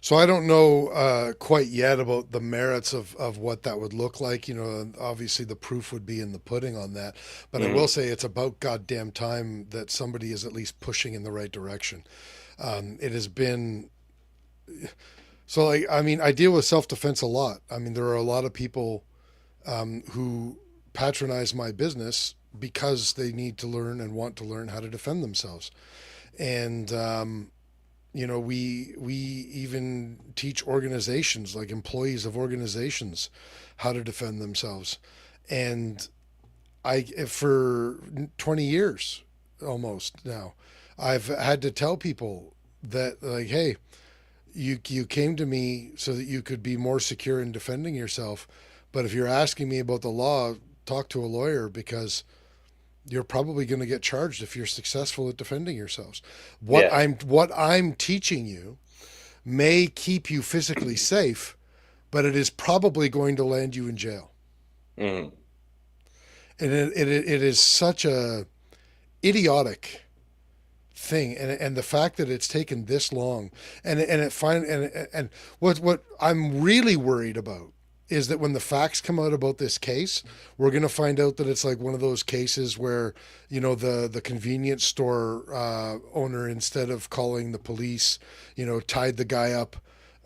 So I don't know quite yet about the merits of what that would look like. You know, obviously the proof would be in the pudding on that. But I will Mm, say it's about goddamn time that somebody is at least pushing in the right direction. It has been so. Like, I mean, I deal with self defense a lot. I mean, there are a lot of people who patronize my business because they need to learn and want to learn how to defend themselves. And you know, we even teach organizations, like employees of organizations, how to defend themselves. And I, for 20 years almost now, I've had to tell people that, like, hey, you came to me so that you could be more secure in defending yourself, but if you're asking me about the law, talk to a lawyer, because you're probably going to get charged if you're successful at defending yourselves. yeah. What I'm teaching you may keep you physically safe, but it is probably going to land you in jail. Mm, And it is such a idiotic thing, and the fact that it's taken this long, and what I'm really worried about is that when the facts come out about this case, we're going to find out that it's like one of those cases where, you know, the convenience store owner, instead of calling the police, you know, tied the guy up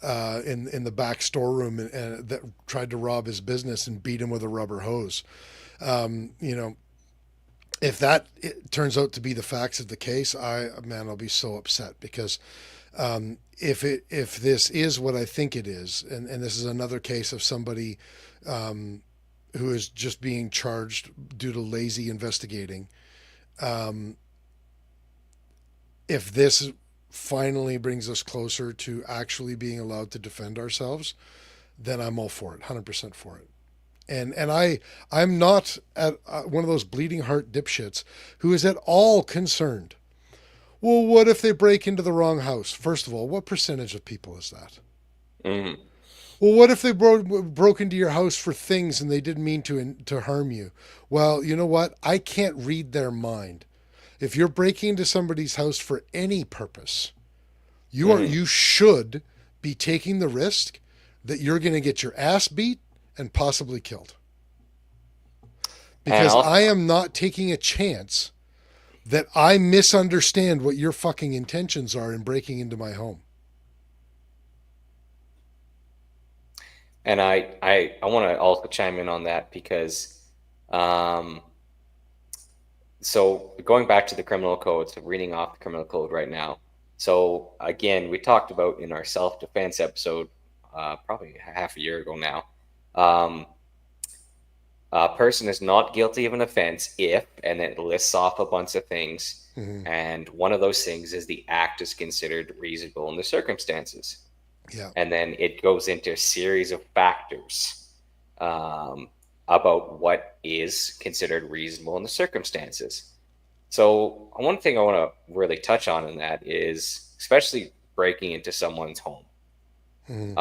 in the back storeroom, and that tried to rob his business and beat him with a rubber hose. You know, if that it turns out to be the facts of the case, I'll be so upset, because if this is what I think it is, and this is another case of somebody who is just being charged due to lazy investigating, um, if this finally brings us closer to actually being allowed to defend ourselves, then I'm all for it, 100% for it. I'm not at one of those bleeding heart dipshits who is at all concerned. Well, what if they break into the wrong house? First of all, what percentage of people is that? mm, Well, what if they broke into your house for things and they didn't mean to harm you? Well, you know what? I can't read their mind. If you're breaking into somebody's house for any purpose, mm. you should be taking the risk that you're going to get your ass beat and possibly killed. And Because I also, am not taking a chance that I misunderstand what your fucking intentions are in breaking into my home. and I want to also chime in on that because, um, so going back to the criminal code, so reading off the criminal code right now. So again, we talked about in our self-defense episode, probably half a year ago now. Um, a person is not guilty of an offense if, and it lists off a bunch of things, Mm-hmm. and one of those things is the act is considered reasonable in the circumstances. Yeah. And then it goes into a series of factors um, about what is considered reasonable in the circumstances. So one thing I want to really touch on in that is especially breaking into someone's home. Mm-hmm.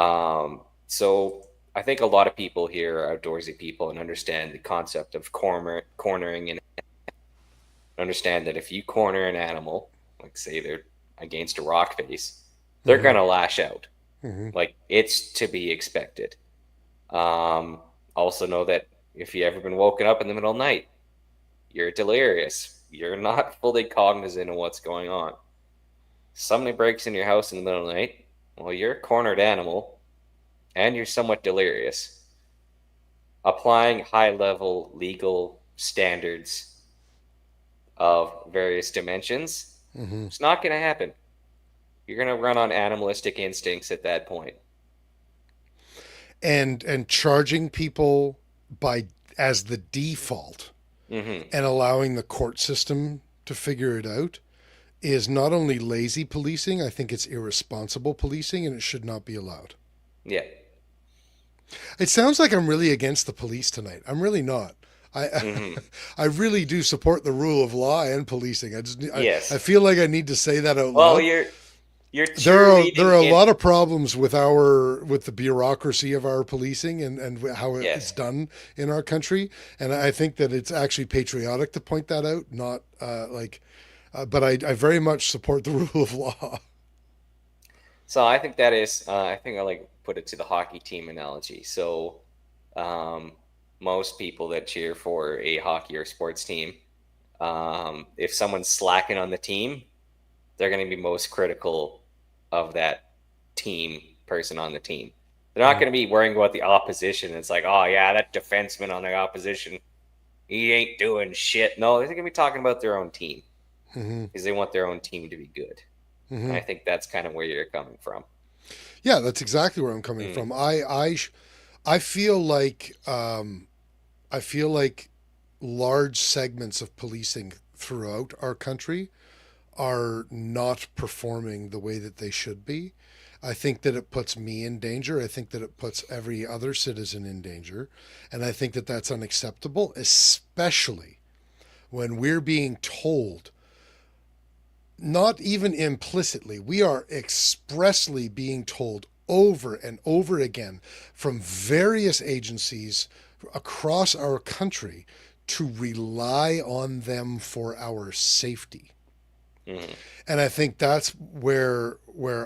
So I think a lot of people here are outdoorsy people and understand the concept of cornering, and understand that if you corner an animal, like say they're against a rock face, they're Mm-hmm. gonna lash out. Mm-hmm. Like it's to be expected. Also know that if you ever been woken up in the middle of the night, you're delirious. You're not fully cognizant of what's going on. Somebody breaks in your house in the middle of the night, well, you're a cornered animal and you're somewhat delirious. Applying high level legal standards of various dimensions, Mm-hmm. it's not going to happen. You're going to run on animalistic instincts at that point. And charging people by as the default Mm-hmm. and allowing the court system to figure it out is not only lazy policing, I think it's irresponsible policing, and it should not be allowed. Yeah. It sounds like I'm really against the police tonight. I'm really not. I Mm-hmm. I really do support the rule of law and policing. I Yes. feel like I need to say that out Well, loud. you're There are cheerleading a in. lot of problems with the bureaucracy of our policing, and how it's Yes. done in our country. And I think that it's actually patriotic to point that out, not but I very much support the rule of law. So I think that is, I think I like put it to the hockey team analogy. So um, most people that cheer for a hockey or sports team, if someone's slacking on the team, they're going to be most critical of that team person on the team. They're not going to be worrying about the opposition. It's like, oh yeah, that defenseman on the opposition, he ain't doing shit. No, they're going to be talking about their own team Mm-hmm. because they want their own team to be good. And Mm-hmm. I think that's kind of where you're coming from. Yeah, that's exactly where I'm coming Mm. from. I feel like I feel like large segments of policing throughout our country are not performing the way that they should be. I think that it puts me in danger. I think that it puts every other citizen in danger. And I think that that's unacceptable, especially when we're being told, not even implicitly, we are expressly being told over and over again from various agencies across our country to rely on them for our safety. Mm-hmm. And I think that's where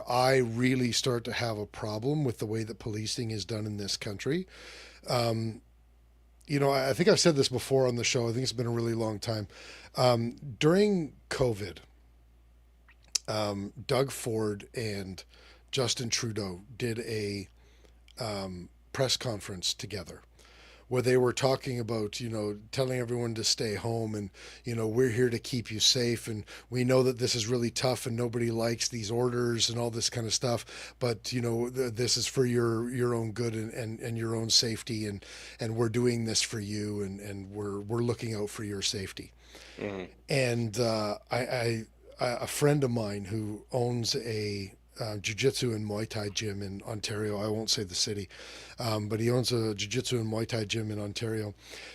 I really start to have a problem with the way that policing is done in this country. Um, I think I've said this before on the show. I think it's been a really long time. During COVID, Doug Ford and Justin Trudeau did a press conference together where they were talking about, telling everyone to stay home and, we're here to keep you safe. And we know that this is really tough and nobody likes these orders and all this kind of stuff. But, this is for your own good and your own safety. And we're doing this for you and we're looking out for your safety. Mm-hmm. And a friend of mine who owns a jiu-jitsu and Muay Thai gym in Ontario. I won't say the city, but he owns a jiu-jitsu and Muay Thai gym in Ontario.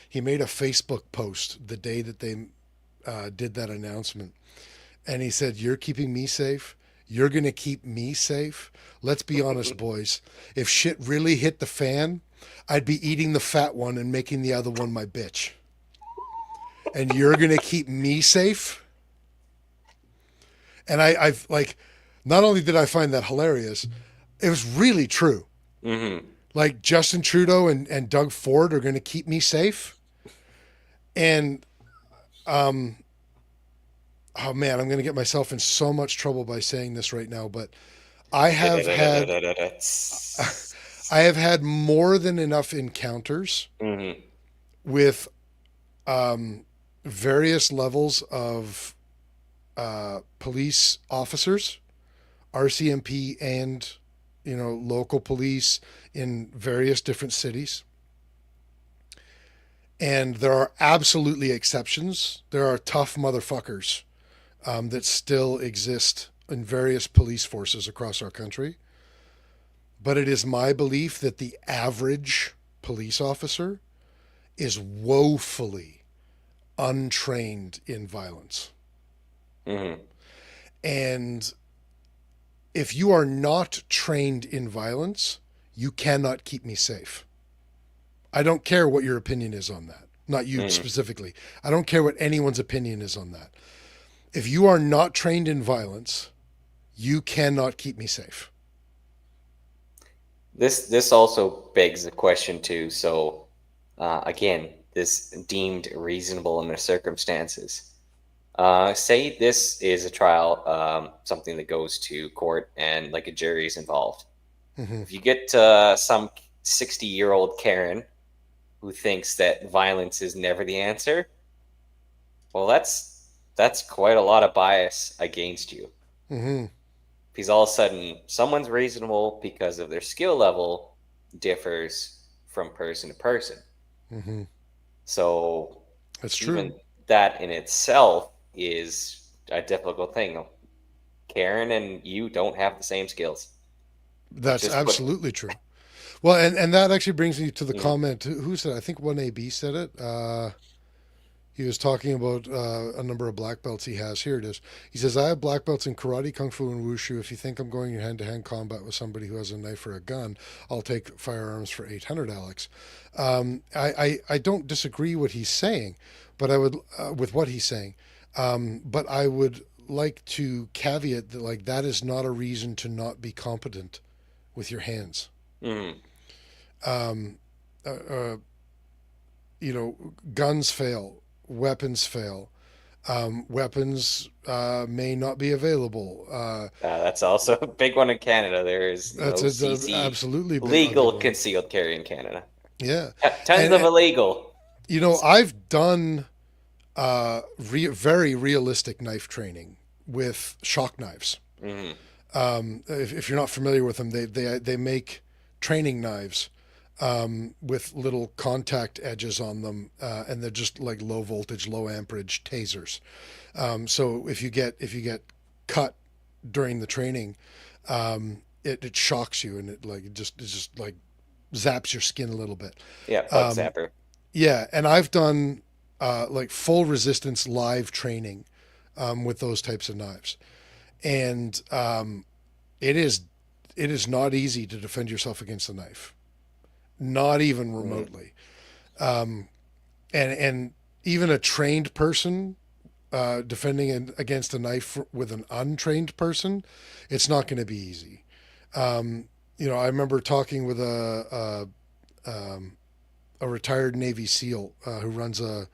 He made a Facebook post the day that they did that announcement. And he said, "You're keeping me safe. You're going to keep me safe. Let's be honest, boys. If shit really hit the fan, I'd be eating the fat one and making the other one my bitch. And you're going to keep me safe?" And I've like, not only did I find that hilarious, it was really true. Mm-hmm. Like Justin Trudeau and Doug Ford are going to keep me safe. And, oh man, I'm going to get myself in so much trouble by saying this right now, but I have had, I have had more than enough encounters Mm-hmm. with various levels of police officers, RCMP, and local police in various different cities. And there are absolutely exceptions. There are tough motherfuckers that still exist in various police forces across our country. But it is my belief that the average police officer is woefully untrained in violence. Mm-hmm. And if you are not trained in violence, you cannot keep me safe. I don't care what your opinion is on that. Not you specifically. I don't care what anyone's opinion is on that. If you are not trained in violence, you cannot keep me safe. This also begs the question too. So again, this deemed reasonable in the circumstances. Say this is a trial, something that goes to court and like a jury is involved. Mm-hmm. If you get some 60-year-old Karen who thinks that violence is never the answer, well, that's quite a lot of bias against you. Mm-hmm. Because all of a sudden, someone's reasonable because of their skill level differs from person to person. Mm-hmm. So That's true. even that in itself is a difficult thing. Karen and you don't have the same skills. That's absolutely true. Well, and that actually brings me to the comment. Who said it? I think 1AB said it. He was talking about a number of black belts he has. Here it is. He says, "I have black belts in karate, kung fu, and wushu. If you think I'm going hand-to-hand combat with somebody who has a knife or a gun, I'll take firearms for 800, Alex." I don't disagree what he's saying, but I would with what he's saying. But I would like to caveat that like that is not a reason to not be competent with your hands. Mm. Um, uh, uh, Guns fail, weapons fail. Weapons may not be available. That's also a big one in Canada. There is That's no a CC absolutely a big legal one. concealed carry in Canada. Yeah, Tons of and illegal. I've done very realistic knife training with shock knives. Hmm. If you're not familiar with them, they make training knives with little contact edges on them, and they're just like low voltage, low amperage tasers. So if you get cut during the training, it shocks you, and it just like zaps your skin a little bit. Yeah, bug zapper. Yeah, and I've done like full resistance live training with those types of knives, and it is it is not easy to defend yourself against a knife, not even remotely. And even a trained person defending against a knife with an untrained person, it's not going to be easy. I remember talking with a retired Navy SEAL who runs a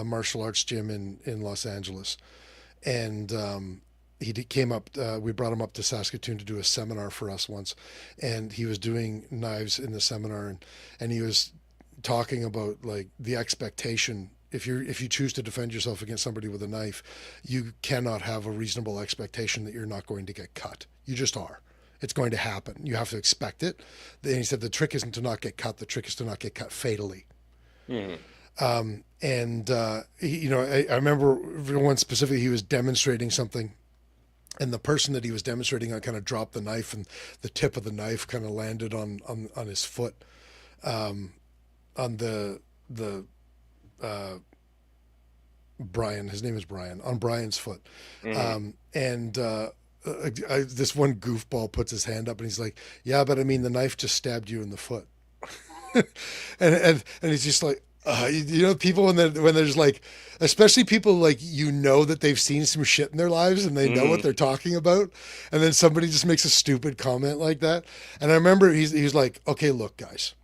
martial arts gym in Los Angeles, and came up. We brought him up to Saskatoon to do a seminar for us once, and he was doing knives in the seminar, and he was talking about like the expectation. If you choose to defend yourself against somebody with a knife, you cannot have a reasonable expectation that you're not going to get cut. You just are. It's going to happen. You have to expect it. And he said the trick isn't to not get cut. The trick is to not get cut fatally. Hmm. I remember one specifically, he was demonstrating something, and the person that he was demonstrating on kind of dropped the knife, and the tip of the knife kind of landed on his foot, on the Brian. His name is Brian. On Brian's foot, this one goofball puts his hand up and he's like, "Yeah, but I mean, the knife just stabbed you in the foot," and he's just like. People when there's like, especially people like that they've seen some shit in their lives and they know what they're talking about, and then somebody just makes a stupid comment like that. And I remember he's like, "Okay, look, guys,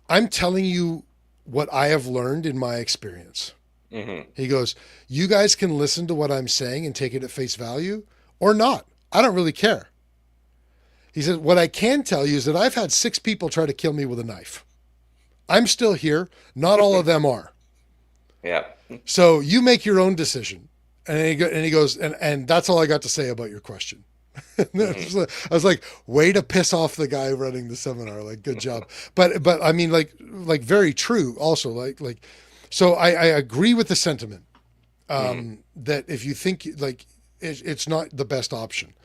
I'm telling you what I have learned in my experience." Mm-hmm. He goes, "You guys can listen to what I'm saying and take it at face value, or not. I don't really care." He said, "What I can tell you is that I've had 6 people try to kill me with a knife. I'm still here. Not all of them are. Yeah. So you make your own decision." And he goes, and that's all I got to say about your question. I was like, way to piss off the guy running the seminar. Like, good job. But I mean, like very true. Also, like, so I agree with the sentiment that if you think like it's not the best option,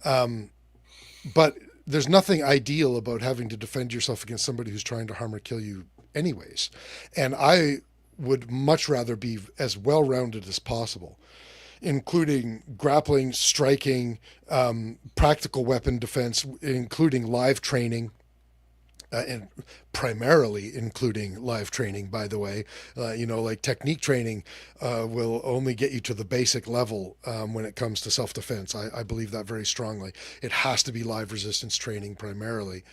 but there's nothing ideal about having to defend yourself against somebody who's trying to harm or kill you anyways. And I would much rather be as well-rounded as possible, including grappling, striking, practical weapon defense, including live training, and primarily including live training, by the way. Like technique training will only get you to the basic level when it comes to self-defense. I believe that very strongly. It has to be live resistance training primarily.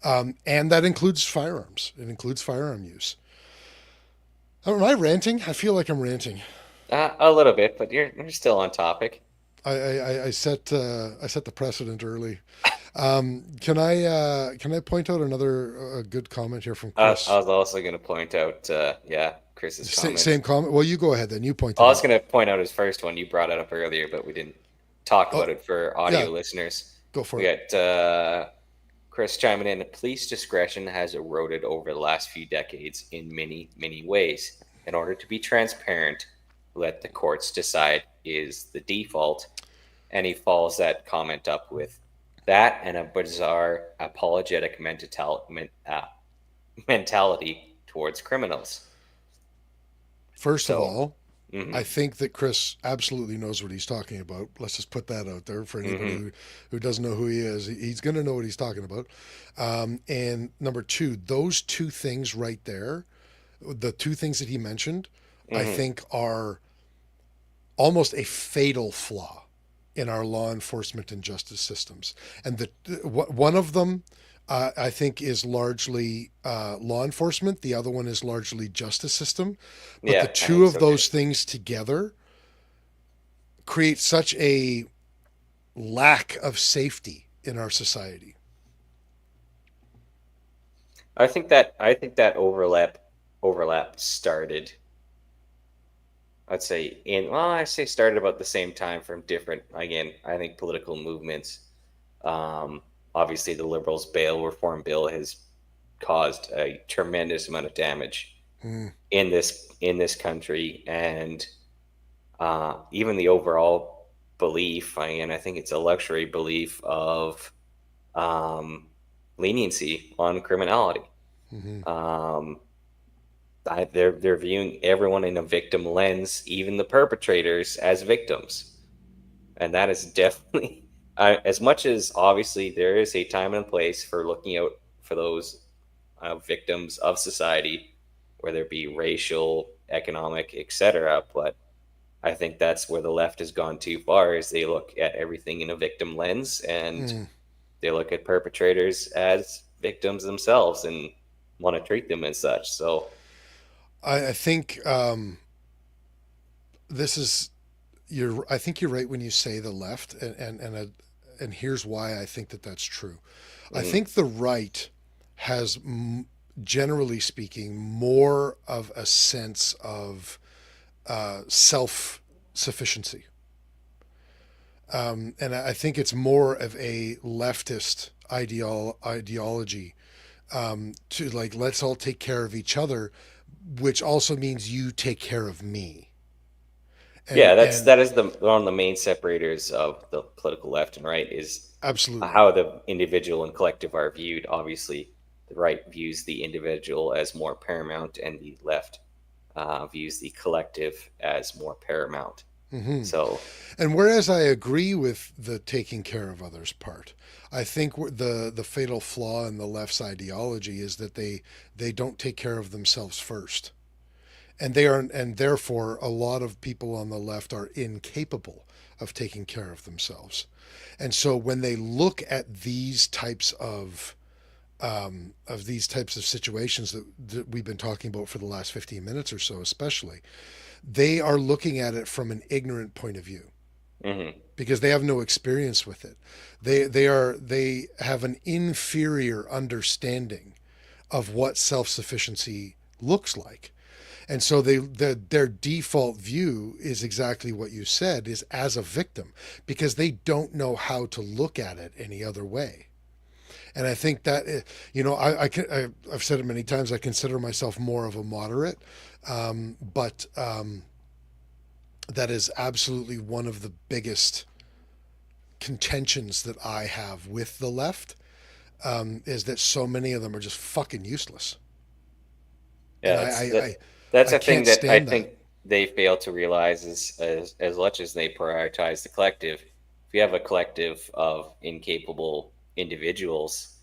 And that includes firearms. It includes firearm use. Am I ranting? I feel like I'm ranting. A little bit, but you're still on topic. I set the precedent early. Can I point out another good comment here from Chris? I was also going to point out, Chris's comment. Same comment. Well, you go ahead then. You point. I was going to point out his first one. You brought it up earlier, but we didn't talk about it for audio listeners. Go for it. We got Chris chiming in. Police discretion has eroded over the last few decades in many, many ways. In order to be transparent, let the courts decide is the default. And he follows that comment up with that and a bizarre apologetic mentality towards criminals. First of all, I think that Chris absolutely knows what he's talking about. Let's just put that out there for anybody who doesn't know who he is. He's going to know what he's talking about. And number 2, those 2 things right there, the 2 things that he mentioned, I think are almost a fatal flaw in our law enforcement and justice systems. And one of them, I think, is largely law enforcement. The other one is largely justice system. But the Yeah, I two think of so too. those things together create such a lack of safety in our society. I think that overlap started. I'd say I say started about the same time from different, again, I think, political movements. Um, Obviously, the Liberals' bail reform bill has caused a tremendous amount of damage Mm, in this country, and even the overall belief. And I think it's a luxury belief of um, leniency on criminality. mm-hmm. Um, they're viewing everyone in a victim lens, even the perpetrators, as victims, and that is definitely as much as obviously there is a time and place for looking out for those victims of society, whether it be racial, economic, etc. But I think that's where the left has gone too far, is they look at everything in a victim lens, and Mm. they look at perpetrators as victims themselves and want to treat them as such. So I think this is I think you're right when you say the left, and here's why I think that that's true. I mhm. think the right has, generally speaking, more of a sense of self sufficiency. And I think it's more of a leftist ideology, to like, let's all take care of each other, which also means you take care of me. Yeah, that's And that is the one of the main separators of the political left and right, is absolutely. how the individual and collective are viewed. Obviously, the right views the individual as more paramount, and the left views the collective as more paramount. Hmm. So, And whereas I agree with the taking care of others part, I think the fatal flaw in the left's ideology is that they don't take care of themselves first. And therefore a lot of people on the left are incapable of taking care of themselves. And so when they look at these types of situations that we've been talking about for the last 15 minutes or so, especially, they are looking at it from an ignorant point of view mhm. because they have no experience with it. They have an inferior understanding of what self-sufficiency looks like. And so their default view is exactly what you said, is as a victim, because they don't know how to look at it any other way. And I think that, I've said it many times, I consider myself more of a moderate, but that is absolutely one of the biggest contentions that I have with the left, is that so many of them are just fucking useless. And Yeah, I, that's I, that. I, That's I a thing can't that I stand that. think they fail to realize, is as much as they prioritize the collective. If you have a collective of incapable individuals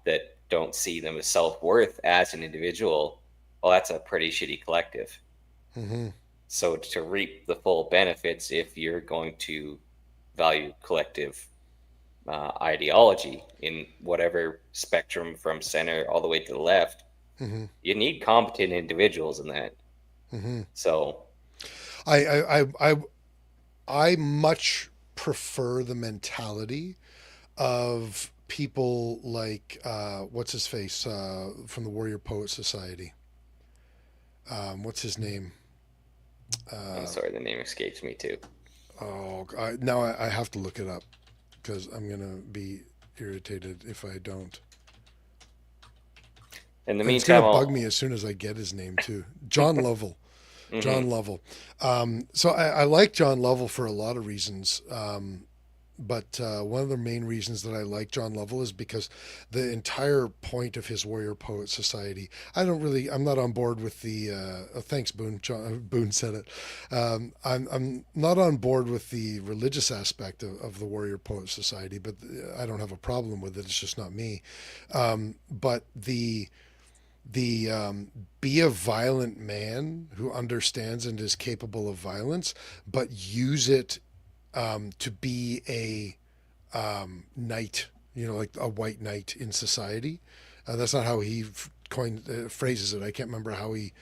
that don't see them as self worth as an individual, well, that's a pretty shitty collective. Hmm. So to reap the full benefits, if you're going to value collective ideology in whatever spectrum from center all the way to the left, Hmm. you need competent individuals in that. Hmm. So, I, I, I, I, I much prefer the mentality of people like, what's his face, from the Warrior Poet Society. What's his name? I'm Uh, sorry, the name escapes me too. now I have to look it up because I'm gonna be irritated if I don't. In the And it's gonna meantime, bug me I'll. as soon as I get his name too. John Lovell. Mhm. John Lovell. So I like John Lovell for a lot of reasons. But one of the main reasons that I like John Lovell is because the entire point of his Warrior Poet Society, I'm not on board with the, thanks Boone, Boone said it. I'm not on board with the religious aspect of the Warrior Poet Society, but I don't have a problem with it. It's just not me. But the be a violent man who understands and is capable of violence, but use it to be a knight, like a white knight in society. That's not how he coined phrases it. I can't remember how he,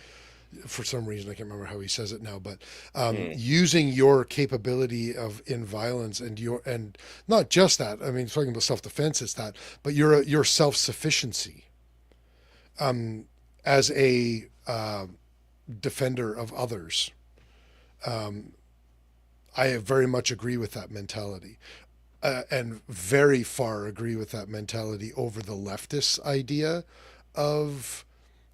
for some reason, I can't remember how he says it now. But Mm. using your capability of in violence and not just that. I mean, talking about self defense, it's that, but your self sufficiency as a defender of others. I very much agree with that mentality. And very far agree with that mentality over the leftist idea of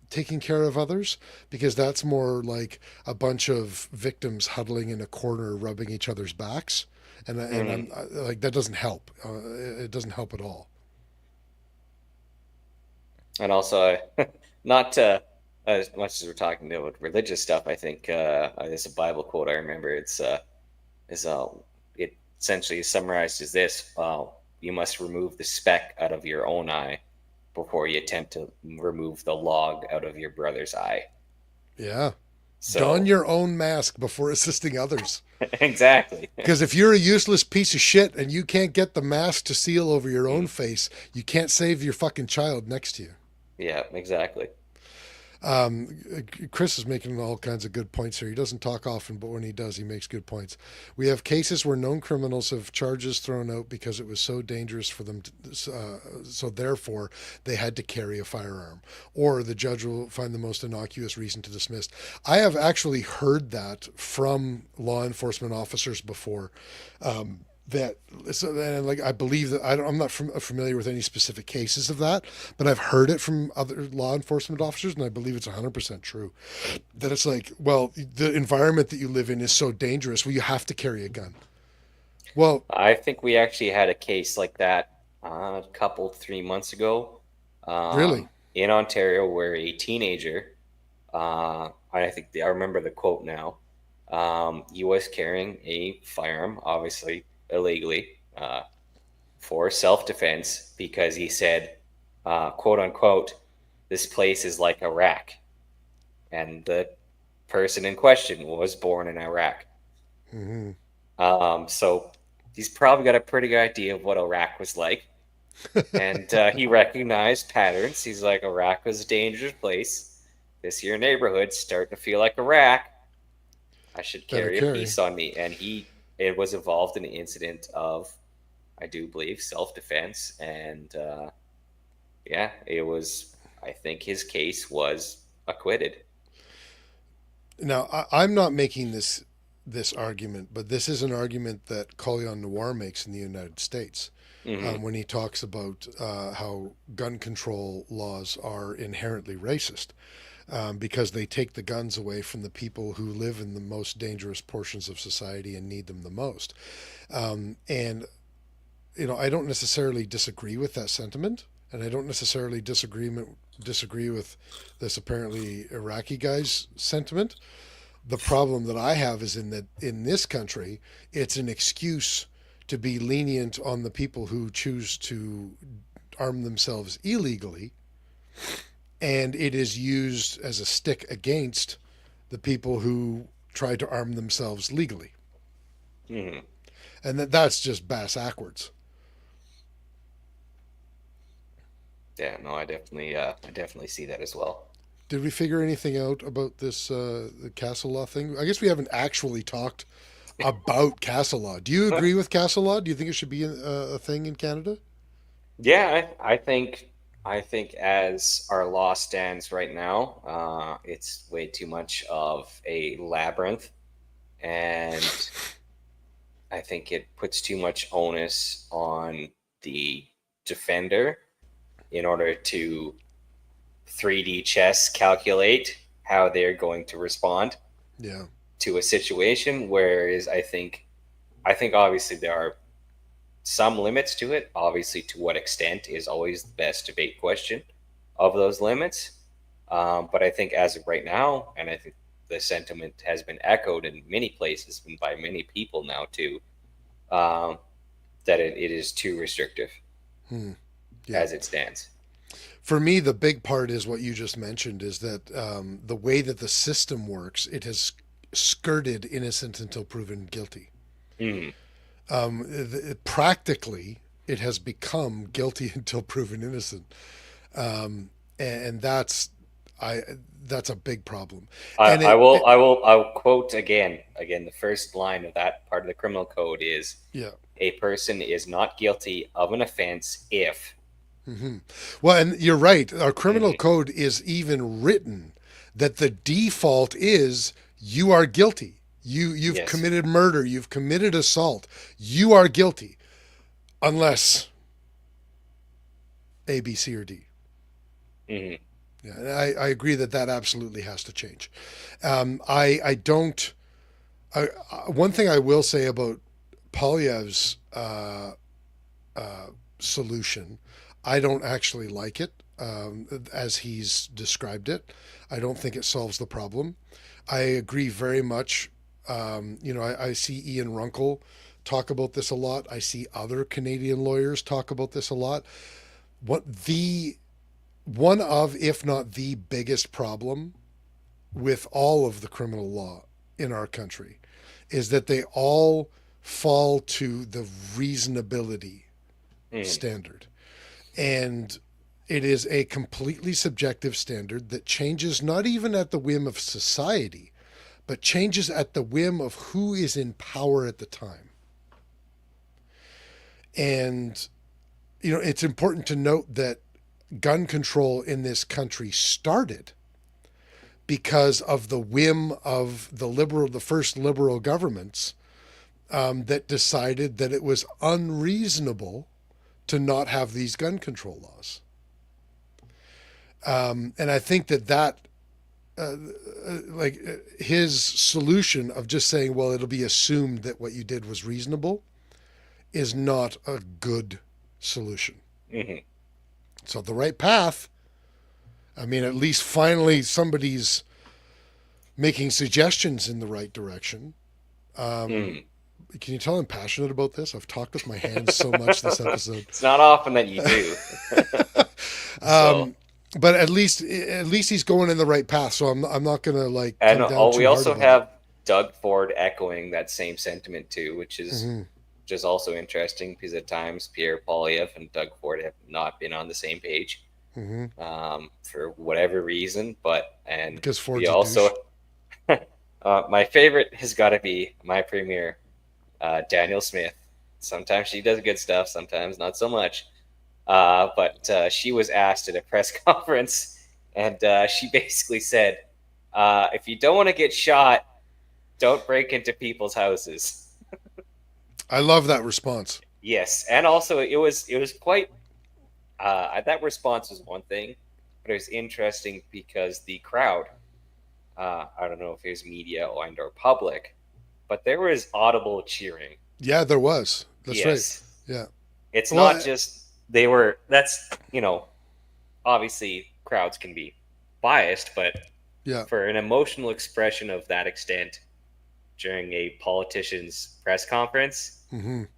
taking care of others, because that's more like a bunch of victims huddling in a corner rubbing each other's backs, and Mm. I'm like, that doesn't help. It doesn't help at all. And also, not as much as we're talking about religious stuff, I think there's a Bible quote I remember. Is it essentially summarized as this: you must remove the speck out of your own eye before you attempt to remove the log out of your brother's eye. Yeah, don So your own mask before assisting others. exactly. Because if you're a useless piece of shit and you can't get the mask to seal over your own Mm. face, you can't save your fucking child next to you. Yeah, exactly. Chris is making all kinds of good points here. He doesn't talk often, but when he does, he makes good points. We have cases where known criminals have charges thrown out because it was so dangerous for them, so therefore they had to carry a firearm, or the judge will find the most innocuous reason to dismiss. I have actually heard that from law enforcement officers before. That so and like I believe that I'm not familiar with any specific cases of that, but I've heard it from other law enforcement officers, and I believe it's 100% true. That it's like, well, the environment that you live in is so dangerous. Well, you have to carry a gun. Well, I think we actually had a case like that a couple 3 months ago really, in Ontario, where a teenager, I think I remember the quote now. He was carrying a firearm, obviously illegally, for self-defense because he said, "quote unquote, this place is like Iraq," and the person in question was born in Iraq. hmm So he's probably got a pretty good idea of what Iraq was like. And he recognized patterns. He's like, Iraq was a dangerous place. This here neighborhood's starting to feel like Iraq. I should better carry a carry. piece on me. And it was involved in an incident of, I do believe, self-defense. And yeah, it was, I think his case was acquitted. Now, I'm not making this argument, but this is an argument that Collion Noir makes in the United States. Hmm. When he talks about how gun control laws are inherently racist, because they take the guns away from the people who live in the most dangerous portions of society and need them the most. And I don't necessarily disagree with that sentiment, and I don't necessarily disagree with this apparently Iraqi guy's sentiment. The problem that I have is in that in this country, it's an excuse to be lenient on the people who choose to arm themselves illegally, and it is used as a stick against the people who try to arm themselves legally. Hmm. And that's just bass backwards. Yeah, no, I definitely see that as well. Did we figure anything out about this the castle law thing? I guess we haven't actually talked about castle law. Do you agree with castle law? Do you think it should be a thing in Canada? Yeah, I think as our law stands right now, it's way too much of a labyrinth, and I think it puts too much onus on the defender in order to 3D chess calculate how they're going to respond Yeah. to a situation. Whereas I think obviously there are some limits to it. Obviously, to what extent is always the best debate question of those limits. But I think as of right now, and I think the sentiment has been echoed in many places and by many people now too, um, that it is too restrictive Hmm. Yeah. as it stands. For me, the big part is what you just mentioned, is that the way that the system works, it has skirted innocent until proven guilty. Mm-hmm. Practically, it has become guilty until proven innocent, and I that's a big problem. And I'll quote again. The first line of that part of the criminal code is, yeah. a person is not guilty of an offense if. Mm-hmm. Well, and you're right. Our criminal Mm-hmm. code is even written that the default is you are guilty. You've Yes. committed murder. You've committed assault. You are guilty, unless A, B, C, or D. Mm-hmm. Yeah, and I agree that that absolutely has to change. I don't. One thing I will say about Polyev's solution, I don't actually like it as he's described it. I don't think it solves the problem. I agree very much. I see Ian Runkle talk about this a lot. I see other Canadian lawyers talk about this a lot. One of, if not the biggest problem with all of the criminal law in our country is that they all fall to the reasonability standard. And it is a completely subjective standard that changes not even at the whim of society, but changes at the whim of who is in power at the time. And, it's important to note that gun control in this country started because of the whim of the first liberal governments that decided that it was unreasonable to not have these gun control laws. And I think that his solution of just saying, well, it'll be assumed that what you did was reasonable, is not a good solution. Mm-hmm. So the right path, I mean, at least finally somebody's making suggestions in the right direction. Can you tell I'm passionate about this? I've talked with my hands so much this episode. It's not often that you do. But at least he's going in the right path. So I'm not gonna like. And come down we too also hard about have it. Doug Ford echoing that same sentiment too, which is Mhm. also interesting because at times Pierre Poilievre and Doug Ford have not been on the same page for whatever reason. Because Ford's we a also my favorite has got to be my premier, Daniel Smith. Sometimes she does good stuff, sometimes not so much. But she was asked at a press conference, and she basically said, if you don't want to get shot, don't break into people's houses. I love that response. Yes, and also it was quite. That response was one thing, but it was interesting because the crowd, I don't know if it was media or public, but there was audible cheering. Yeah, there was. That's yes. right. Yeah. It's Well, not just they were. That's obviously crowds can be biased, but Yeah. for an emotional expression of that extent during a politician's press conference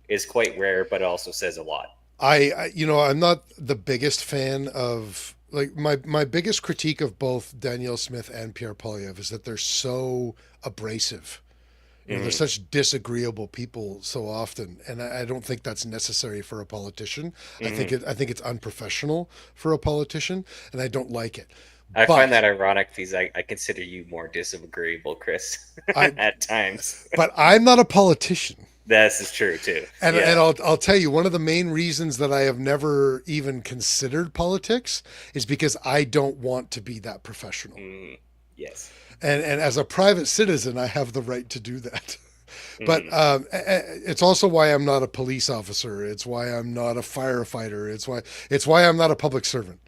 is quite rare, but also says a lot. I'm not the biggest fan of, like, my biggest critique of both Danielle Smith and Pierre Poilievre is that they're so abrasive. They're such disagreeable people so often, and I don't think that's necessary for a politician. I think it's unprofessional for a politician, and I don't like it. I find that ironic because I consider you more disagreeable, Chris, at times. But I'm not a politician. This is true too. And I'll tell you, one of the main reasons that I have never even considered politics is because I don't want to be that professional. Yes. And as a private citizen, I have the right to do that. But it's also why I'm not a police officer. It's why I'm not a firefighter. It's why I'm not a public servant.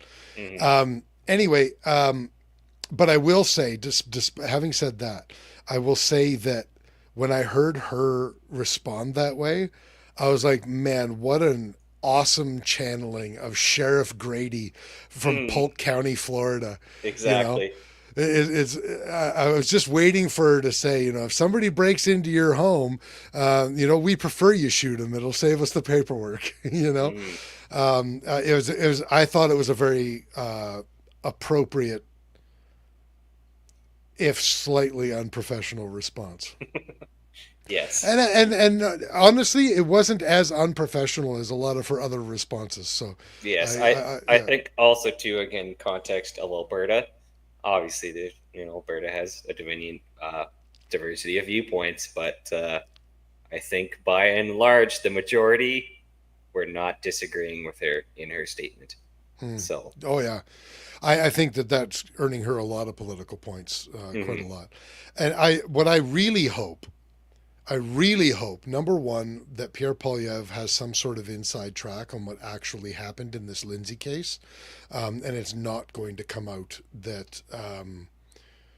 Anyway, but I will say, just having said that, I will say that when I heard her respond that way, I was like, man, what an awesome channeling of Sheriff Grady from Polk County, Florida. Exactly. It's. I was just waiting for her to say, if somebody breaks into your home, we prefer you shoot them. It'll save us the paperwork. Mm. It was. It was. I thought it was a very appropriate, if slightly unprofessional, response. Yes. And honestly, it wasn't as unprofessional as a lot of her other responses. So, Yes, I yeah. think also too, again, context of Alberta. Obviously, Alberta has a Dominion diversity of viewpoints, but I think by and large, the majority were not disagreeing with her in her statement. Hmm. So, Oh yeah, I think that that's earning her a lot of political points, quite a mhm. lot. And what I really hope, number one, that Pierre Polyev has some sort of inside track on what actually happened in this Lindsay case, and it's not going to come out that.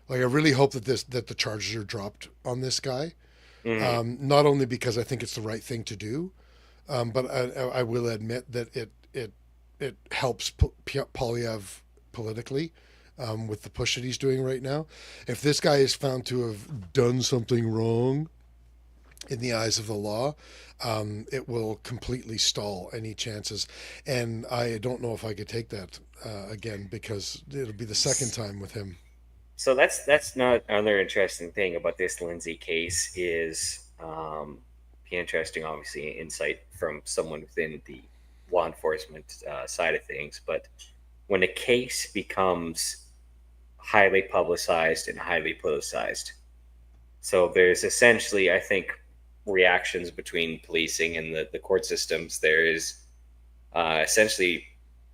Like I really hope that the charges are dropped on this guy. Mhm. Not only because I think it's the right thing to do, but I will admit that it helps Polyev politically with the push that he's doing right now. If this guy is found to have done something wrong in the eyes of the law, it will completely stall any chances. And I don't know if I could take that again because it'll be the second time with him. So that's not another interesting thing about this Lindsay case is the interesting, obviously, insight from someone within the law enforcement side of things. But when a case becomes highly publicized and highly politicized, so there's essentially, I think, reactions between policing and the court systems. There is essentially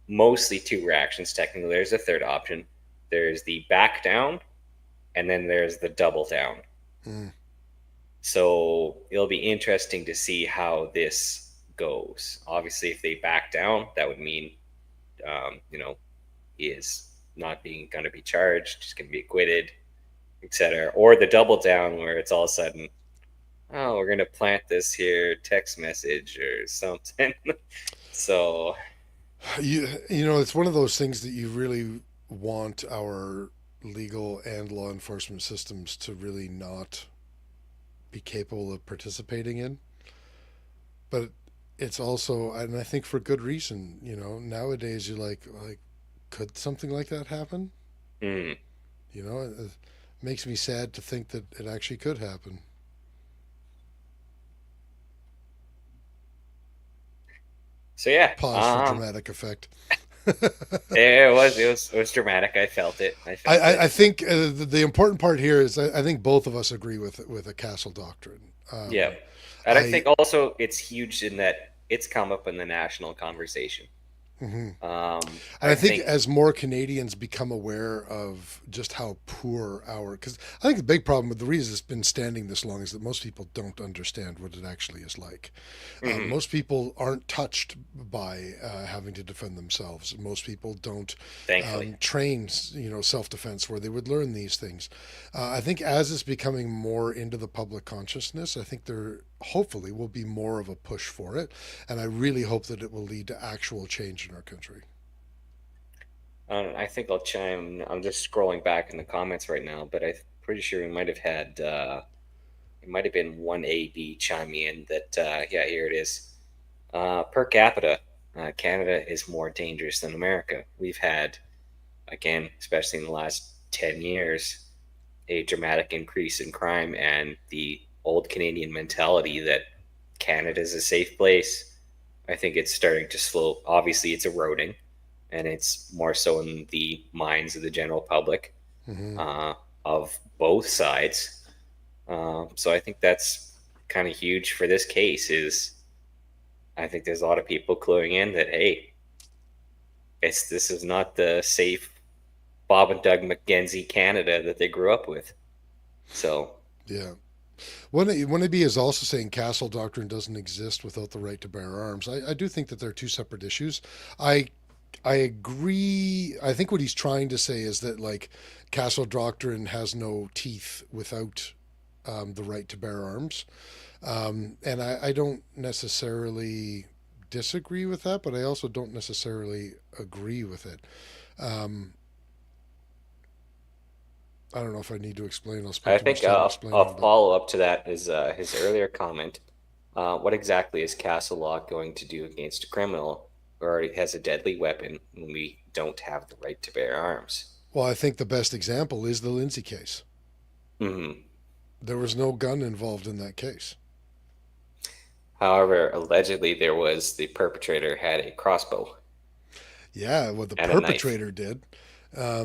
mostly two reactions. Technically, there's a third option. There's the back down, and then there's the double down. Mm. So it'll be interesting to see how this goes. Obviously, if they back down, that would mean, he is not being going to be charged, just going to be acquitted, etc. Or the double down, where it's all of a sudden, oh, we're going to plant this here text message or something. So, It's one of those things that you really want our legal and law enforcement systems to really not be capable of participating in. But it's also, and I think for good reason, nowadays you're like, could something like that happen? mm. It makes me sad to think that it actually could happen. So yeah, Pause for dramatic effect. it was dramatic. I felt it. I I, felt I, it. I think the important part here is I think both of us agree with a castle doctrine. Yeah. And I I think also it's huge in that it's come up in the national conversation. mhm. And I I think think, as more Canadians become aware of just how poor because I think the big problem with the reason it's been standing this long is that most people don't understand what it actually is like. mhm, Most people aren't touched by having to defend themselves. Most people don't thankfully. train, self defense where they would learn these things. I think as it's becoming more into the public consciousness, I think there hopefully will be more of a push for it, and I really hope that it will lead to actual change in our country. I think I'll chime. I'm just scrolling back in the comments right now, but I'm pretty sure we might have had. It might have been one AD chiming in that. Yeah, here it is. Per capita, Canada is more dangerous than America. We've had, again, especially in the last 10 years, a dramatic increase in crime, and the old Canadian mentality that Canada is a safe place. I think it's starting to slow. Obviously, it's eroding, and it's more so in the minds of the general public Hmm. uh, of both sides. So I think that's kind of huge for this case. Is I think there's a lot of people cluing in that hey, this is not the safe Bob and Doug McKenzie Canada that they grew up with. So Yeah. One AB is also saying castle doctrine doesn't exist without the right to bear arms. I do think that they're two separate issues. I I agree. I think what he's trying to say is that like castle doctrine has no teeth without the right to bear arms, and I don't necessarily disagree with that, but I also don't necessarily agree with it. Um, I don't know if I need to explain. I'll I spend too much think time a explaining, but follow up to that is his earlier comment. What exactly is Castle Law going to do against a criminal who already has a deadly weapon when we don't have the right to bear arms? well, I think the best example is the Lindsay case. Hmm. There was no gun involved in that case. However, allegedly the perpetrator had a crossbow Yeah, what the and a knife. perpetrator did.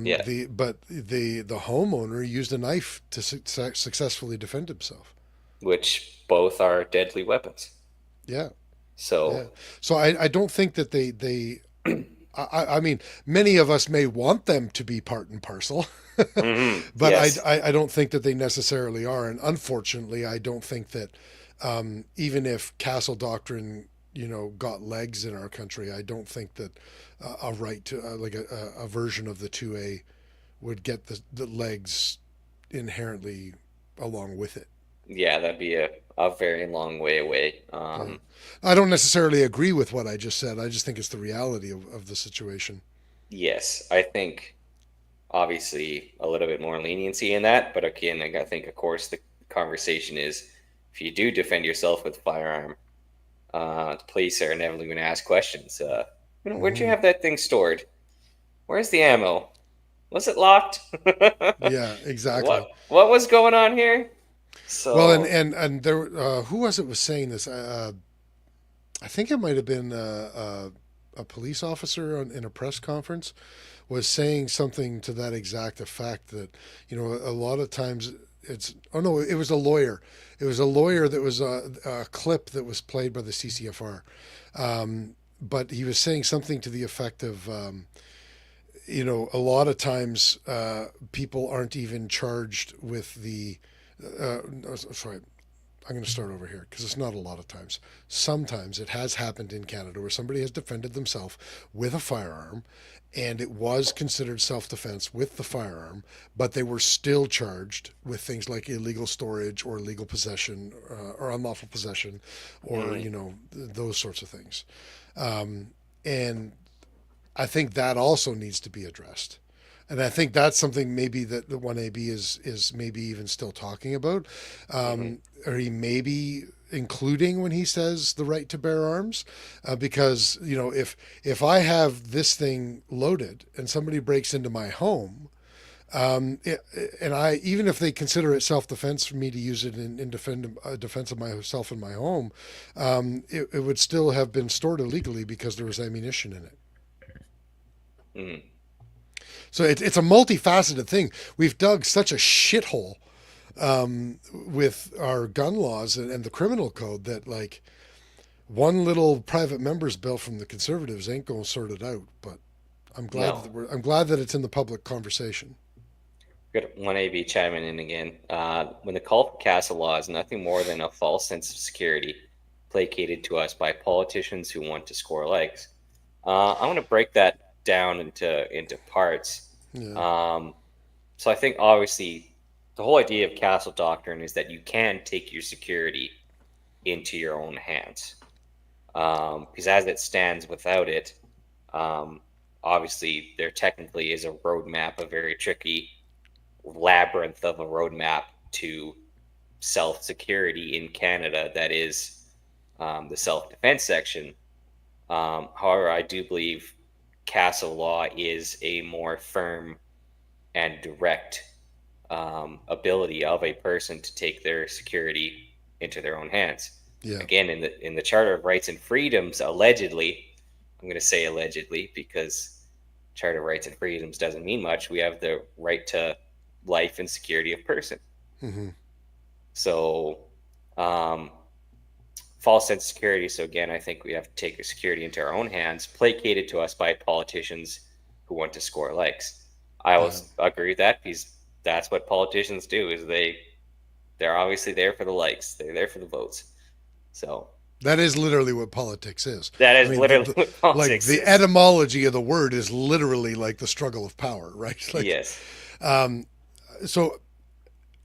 Yeah, The homeowner used a knife to successfully defend himself. which both are deadly weapons. Yeah, yeah. So, So I don't think that they I mean, many of us may want them to be part and parcel, but yes, I don't think that they necessarily are. And unfortunately, I don't think that even if castle doctrine, got legs in our country, I don't think that a right to like a version of the 2A would get the legs inherently along with it. yeah, that'd be a very long way away. Yeah. I don't necessarily agree with what I just said. I just think it's the reality of the situation. Yes, I think obviously a little bit more leniency in that, but again, I think, of course, the conversation is if you do defend yourself with a firearm, the police are inevitably going to ask questions. Where'd you Hmm. have that thing stored? Where's the ammo? Was it locked? Yeah, exactly. What was going on here? Well, and So, there, who was saying this? I think it might have been a police officer in a press conference was saying something to that exact effect that a lot of times it's oh no, it was a lawyer. It was a lawyer that was a clip that was played by the CCFR, but he was saying something to the effect of. A lot of times people aren't even charged with the. No, sorry, I'm going to start over here because it's not a lot of times. Sometimes it has happened in Canada where somebody has defended themselves with a firearm and it was considered self defense with the firearm, but they were still charged with things like illegal storage or illegal possession or unlawful possession or, mm, those sorts of things. And I think that also needs to be addressed. And I think that's something maybe that the 1AB is maybe even still talking about, mhm. or he may be including when he says the right to bear arms, because if I have this thing loaded and somebody breaks into my home, and I even if they consider it self defense for me to use it in defense of myself in my home, it would still have been stored illegally because there was ammunition in it. Mm. So it's a multifaceted thing. We've dug such a shithole with our gun laws and the criminal code that like one little private member's bill from the conservatives ain't going to sort it out. But No. I'm glad that it's in the public conversation. Good. 1AB chiming in again. When the call for Castle Law is nothing more than a false sense of security placated to us by politicians who want to score likes. I'm going to break that down into parts. Yeah, Um, so I think obviously the whole idea of castle doctrine is that you can take your security into your own hands. Because as it stands without it, um, obviously there technically is a roadmap, a very tricky labyrinth of a roadmap to self security in Canada that is the self defense section. However, I do believe castle law is a more firm and direct ability of a person to take their security into their own hands. yeah, Again, in the Charter of Rights and Freedoms, allegedly, I'm going to say allegedly because Charter of Rights and Freedoms doesn't mean much. We have the right to life and security of person. hmm So, um, false sense of security. So again, I think we have to take security into our own hands, placated to us by politicians who want to score likes. I will yeah. agree with that because that's what politicians do. Is they're obviously there for the likes. They're there for the votes. So That is literally what politics is. that I is mean, literally what like politics the is. etymology of the word is literally like the struggle of power, right? Like, Yes. so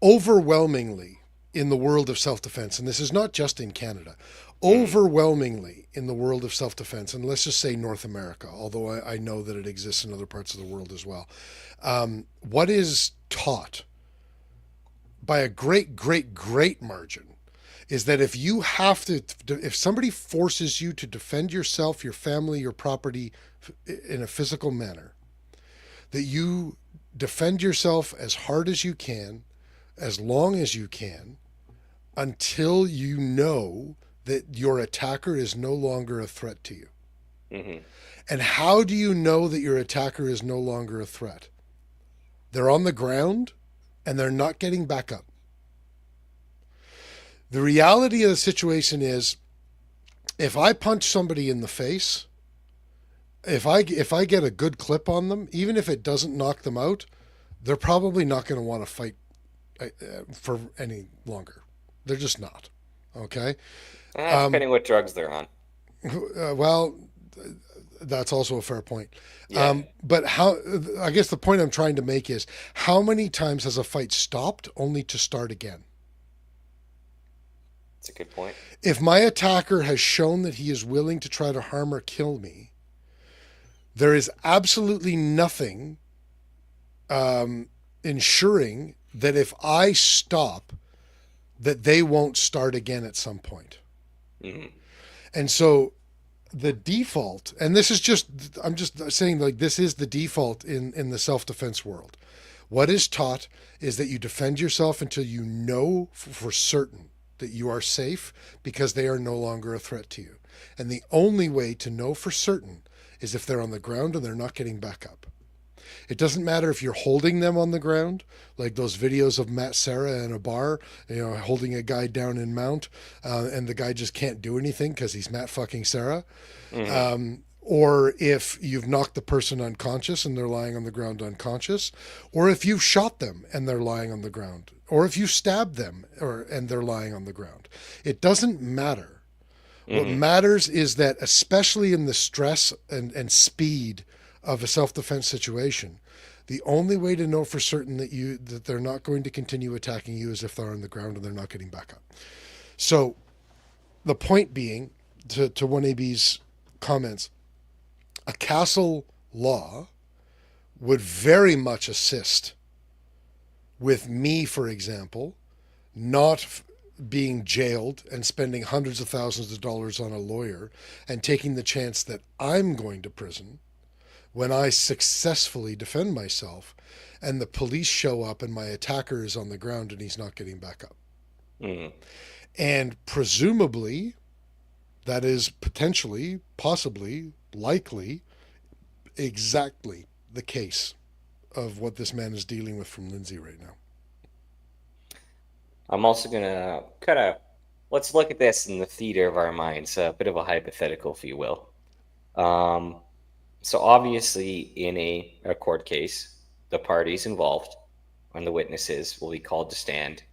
overwhelmingly in the world of self-defense, and this is not just in Canada, Mm, overwhelmingly in the world of self-defense, and let's just say North America, although I know that it exists in other parts of the world as well. What is taught by a great, great, great margin, is that if somebody forces you to defend yourself, your family, your property in a physical manner, that you defend yourself as hard as you can, as long as you can, until you know that your attacker is no longer a threat to you. Mm-hmm. And how do you know that your attacker is no longer a threat? They're on the ground and they're not getting back up. The reality of the situation is, if I punch somebody in the face, if I get a good clip on them, even if it doesn't knock them out, they're probably not going to want to fight for any longer. They're just not. Okay. Depending what drugs they're on. Well, that's also a fair point. Yeah. But I guess the point I'm trying to make is, how many times has a fight stopped only to start again? That's a good point. If my attacker has shown that he is willing to try to harm or kill me, there is absolutely nothing ensuring that if I stop, that they won't start again at some point. Mm-hmm. And so the default, and this is just, I'm just saying, like, this is the default in the self-defense world. What is taught is that you defend yourself until you know for certain that you are safe, because they are no longer a threat to you. And the only way to know for certain is if they're on the ground and they're not getting back up. It doesn't matter if you're holding them on the ground, like those videos of Matt Serra in a bar, holding a guy down in mount, and the guy just can't do anything because he's Matt fucking Serra. Mm-hmm. Or if you've knocked the person unconscious and they're lying on the ground unconscious, or if you've shot them and they're lying on the ground, or if you stabbed them and they're lying on the ground. It doesn't matter. Mm-hmm. What matters is that, especially in the stress and speed of a self-defense situation, the only way to know for certain that they're not going to continue attacking you is if they're on the ground and they're not getting back up. So the point being, to 1AB's comments, a castle law would very much assist with me, for example, not being jailed and spending hundreds of thousands of dollars on a lawyer and taking the chance that I'm going to prison when I successfully defend myself and the police show up and my attacker is on the ground and he's not getting back up. Mm-hmm. And presumably, that is potentially, possibly, likely, exactly the case of what this man is dealing with from Lindsay right now. I'm also going to let's look at this in the theater of our minds, a bit of a hypothetical, if you will. So obviously, in a court case, the parties involved and the witnesses will be called to stand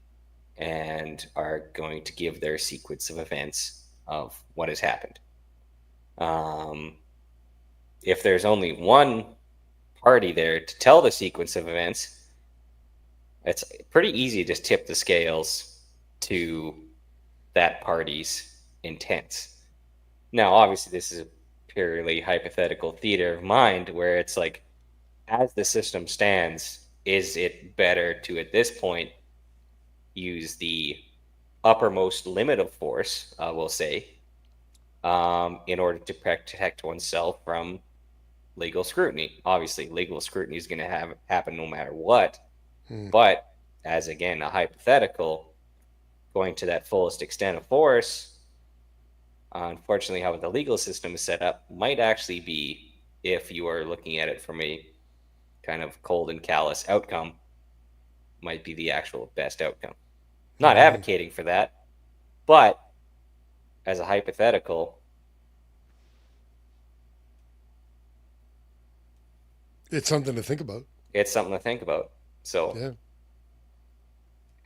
and are going to give their sequence of events of what has happened. If there's only one party there to tell the sequence of events, it's pretty easy to just tip the scales to that party's intent. Now, obviously, this is a purely hypothetical theater of mind where it's like, as the system stands, is it better to, at this point, use the uppermost limit of force, we'll say, in order to protect oneself from legal scrutiny? Obviously, legal scrutiny is going to happen no matter what. But as, again, a hypothetical, going to that fullest extent of force, unfortunately, how the legal system is set up might actually be, if you are looking at it from a kind of cold and callous outcome, might be the actual best outcome. Not advocating for that, but as a hypothetical, it's something to think about. It's something to think about. So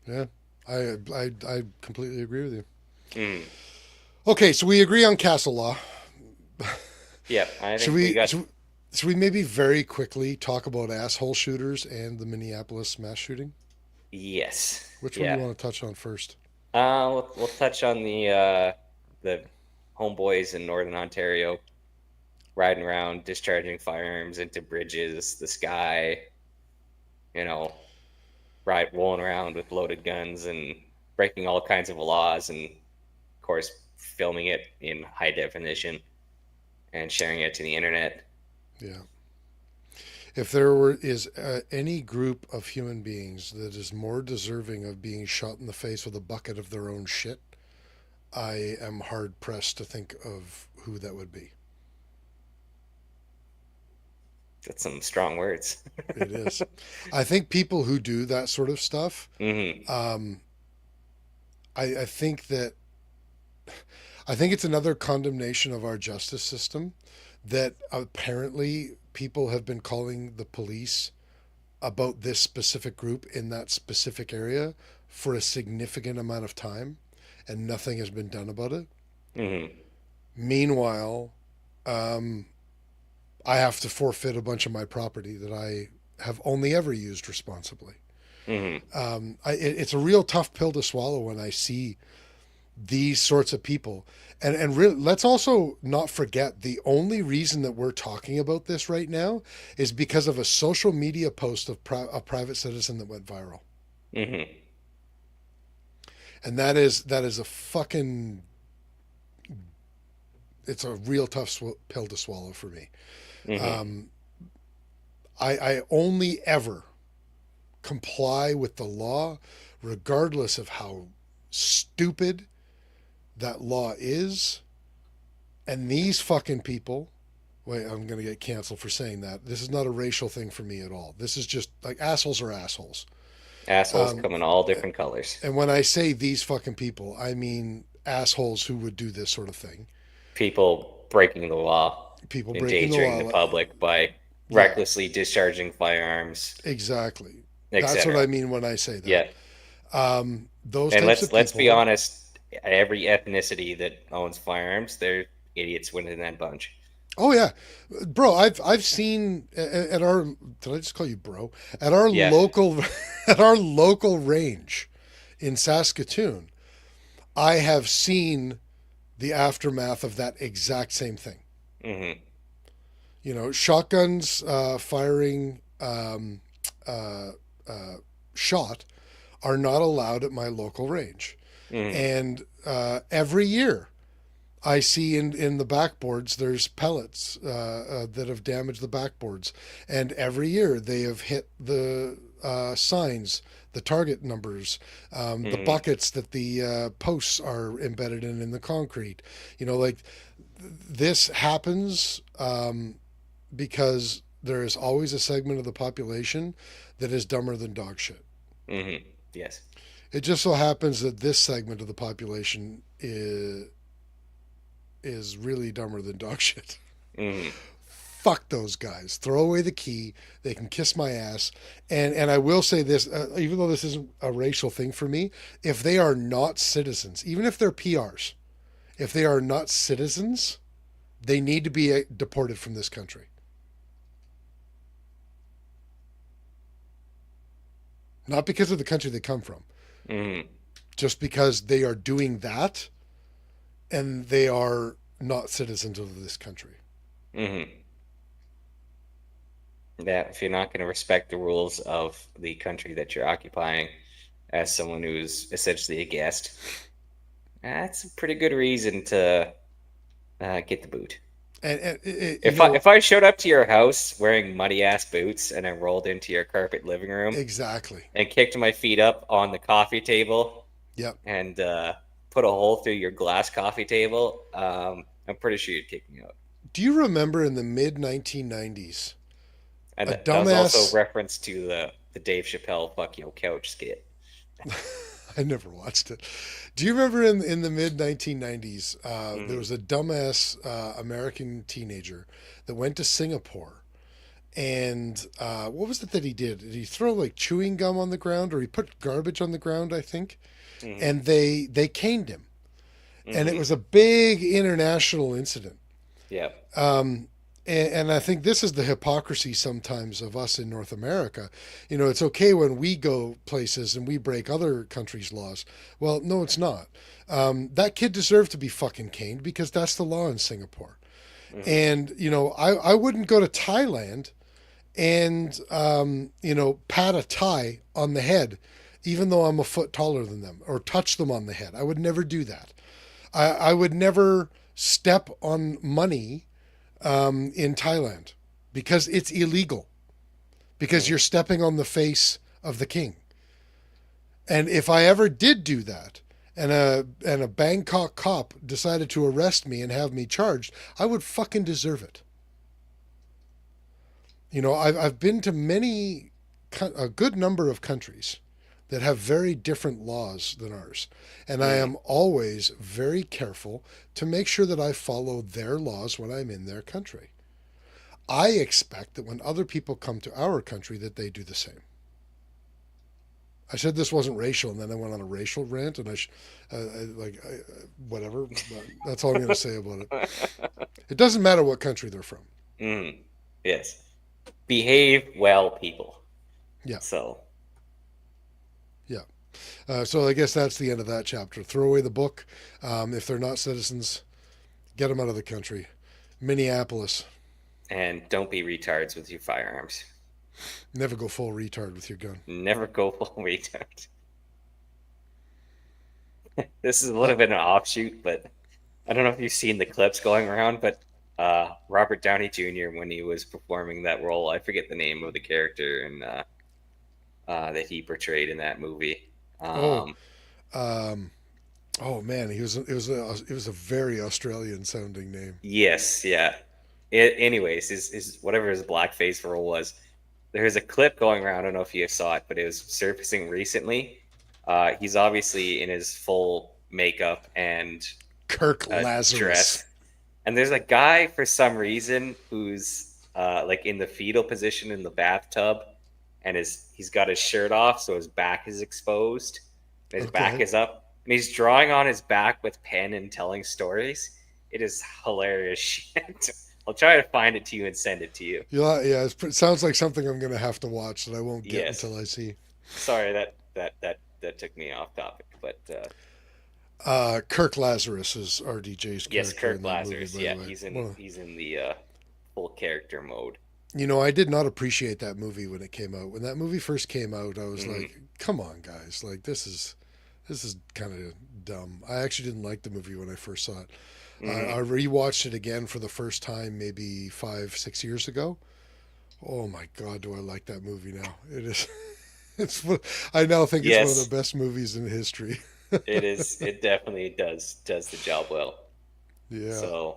yeah, I completely agree with you. Okay, so we agree on castle law. Yeah, I think should we maybe very quickly talk about asshole shooters and the Minneapolis mass shooting? Yes. Which one do you want to touch on first? We'll touch on the homeboys in Northern Ontario riding around, discharging firearms into bridges, the sky. rolling around with loaded guns and breaking all kinds of laws, and of course filming it in high definition and sharing it to the internet. Yeah. If there is any group of human beings that is more deserving of being shot in the face with a bucket of their own shit, I am hard pressed to think of who that would be. That's some strong words. It is. I think people who do that sort of stuff, Mm-hmm. I think that I think it's another condemnation of our justice system that apparently people have been calling the police about this specific group in that specific area for a significant amount of time, and nothing has been done about it. Mm-hmm. Meanwhile, I have to forfeit a bunch of my property that I have only ever used responsibly. Mm-hmm. It's a real tough pill to swallow when I see these sorts of people. And really, let's also not forget the only reason that we're talking about this right now is because of a social media post of a private citizen that went viral. Mm-hmm. And that is a fucking, it's a real tough pill to swallow for me. Mm-hmm. I only ever comply with the law, regardless of how stupid that law is. And these fucking people, wait, I'm going to get canceled for saying that. This is not a racial thing for me at all. This is just like assholes are assholes. Assholes come in all different colors. And when I say these fucking people, I mean assholes who would do this sort of thing. People breaking the law. People breaking endangering the public by recklessly discharging firearms. Exactly. That's what I mean when I say that. Yeah. Those and types of let's people, be honest. Every ethnicity that owns firearms, they're idiots within that bunch. Oh yeah, bro. I've seen at our. Did I just call you bro? At our local, at our local range, in Saskatoon, I have seen the aftermath of that exact same thing. Mm-hmm. You know, shotguns firing shot are not allowed at my local range. Mm-hmm. And every year I see in the backboards there's pellets that have damaged the backboards. And every year they have hit the signs, the target numbers, the buckets that the posts are embedded in the concrete. You know, like this happens because there is always a segment of the population that is dumber than dog shit. Mm-hmm. Yes. It just so happens that this segment of the population is really dumber than dog shit. Mm-hmm. Fuck those guys. Throw away the key. They can kiss my ass. And I will say this, even though this isn't a racial thing for me, if they are not citizens, even if they're PRs, if they are not citizens, they need to be deported from this country. Not because of the country they come from. Mm-hmm. Just because they are doing that and they are not citizens of this country. Mm-hmm. Yeah, if you're not going to respect the rules of the country that you're occupying as someone who's essentially a guest, that's a pretty good reason to get the boot. And if I showed up to your house wearing muddy ass boots and I rolled into your carpet living room, exactly, and kicked my feet up on the coffee table, yep, and put a hole through your glass coffee table, I'm pretty sure you'd kick me out. Do you remember in the mid 1990s? And a that dumbass... was also a reference to the Dave Chappelle "fuck your couch" skit. I never watched it. Do you remember in the mid 1990s, there was a dumbass American teenager that went to Singapore, and what was it that he did? Did he throw like chewing gum on the ground, or he put garbage on the ground? I think, and they caned him, and it was a big international incident. Yeah. And I think this is the hypocrisy sometimes of us in North America. You know, it's okay when we go places and we break other countries' laws. Well, no, it's not. That kid deserved to be fucking caned because that's the law in Singapore. And, you know, I wouldn't go to Thailand and pat a Thai on the head, even though I'm a foot taller than them, or touch them on the head. I would never do that. I would never step on money in Thailand because it's illegal. Because you're stepping on the face of the king. And if I ever did do that, and a Bangkok cop decided to arrest me and have me charged, I would fucking deserve it. I've been to a good number of countries that have very different laws than ours. And I am always very careful to make sure that I follow their laws when I'm in their country. I expect that when other people come to our country that they do the same. I said this wasn't racial, and then I went on a racial rant, and whatever. But that's all I'm going to say about it. It doesn't matter what country they're from. Yes. Behave well, people. Yeah. So. Yeah. So I guess that's the end of that chapter. Throw away the book. If they're not citizens, get them out of the country. Minneapolis. And don't be retards with your firearms. Never go full retard with your gun. Never go full retard. This is a little bit of an offshoot, but I don't know if you've seen the clips going around, but Robert Downey Jr., when he was performing that role, I forget the name of the character and that he portrayed in that movie. Oh man, it was a very Australian sounding name. Yes, yeah. Anyways, his whatever his blackface role was, there's a clip going around. I don't know if you saw it, but it was surfacing recently. He's obviously in his full makeup and Kirk Lazarus dress, and there's a guy for some reason who's like in the fetal position in the bathtub, and he's got his shirt off, so his back is exposed. His back is up, and he's drawing on his back with pen and telling stories. It is hilarious shit. I'll try to find it to you and send it to you. Yeah, it sounds like something I'm going to have to watch that I won't get until I see. Sorry, that took me off topic, but Kirk Lazarus is RDJ's character. Yes, Kirk in that Lazarus. movie, Yeah, he's in the full character mode. I did not appreciate that movie when it came out. When that movie first came out, I was like, "Come on, guys! Like this is kind of dumb." I actually didn't like the movie when I first saw it. I rewatched it again for the first time maybe 5-6 years ago. Oh my God, do I like that movie now? It is. I now think it's one of the best movies in history. It is. It definitely does the job well. Yeah. So.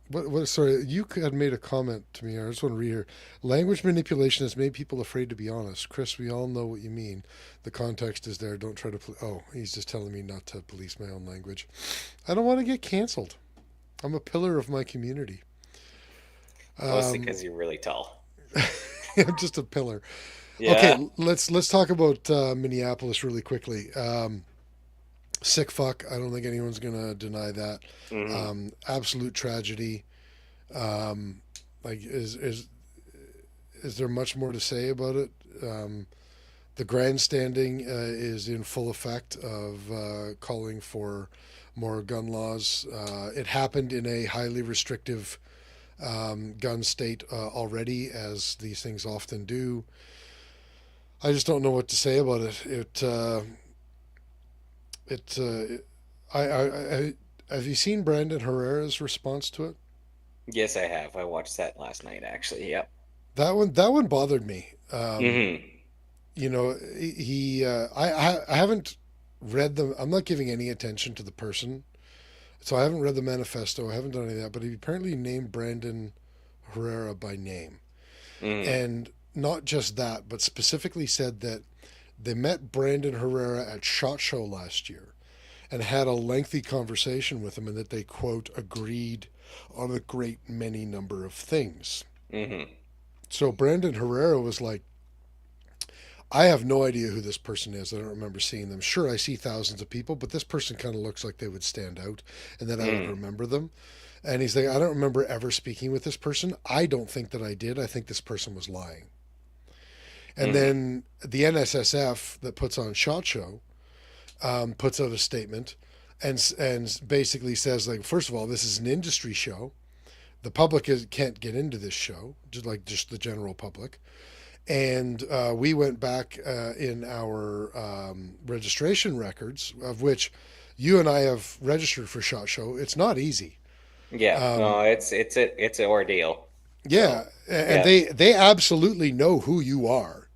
What? Sorry, you had made a comment to me. I just want to read here. Language manipulation has made people afraid to be honest. Chris, we all know what you mean. The context is there. Don't try to. He's just telling me not to police my own language. I don't want to get canceled. I'm a pillar of my community. Mostly because you're really tall. I'm just a pillar. Yeah. Okay, let's talk about Minneapolis really quickly. Sick fuck. I don't think anyone's gonna deny that. Absolute tragedy. Is there much more to say about it? The grandstanding is in full effect of calling for more gun laws. It happened in a highly restrictive gun state already, as these things often do. I just don't know what to say about it. Have you seen Brandon Herrera's response to it? Yes, I have. I watched that last night, actually. Yep. That one bothered me. Mm-hmm. I haven't read them. I'm not giving any attention to the person, so I haven't read the manifesto. I haven't done any of that. But he apparently named Brandon Herrera by name, and not just that, but specifically said that they met Brandon Herrera at SHOT Show last year and had a lengthy conversation with him, and that they, quote, agreed on a great many number of things. So Brandon Herrera was like, I have no idea who this person is. I don't remember seeing them. Sure, I see thousands of people, but this person kind of looks like they would stand out and that I would remember them. And he's like, I don't remember ever speaking with this person. I don't think that I did. I think this person was lying. And then the NSSF that puts on SHOT Show puts out a statement and basically says, like, first of all, this is an industry show. the public can't get into this show, just the general public. And we went back in our registration records, of which you and I have registered for SHOT Show. It's not easy. Yeah, no, it's an ordeal. Yeah, So and yeah. they absolutely know who you are.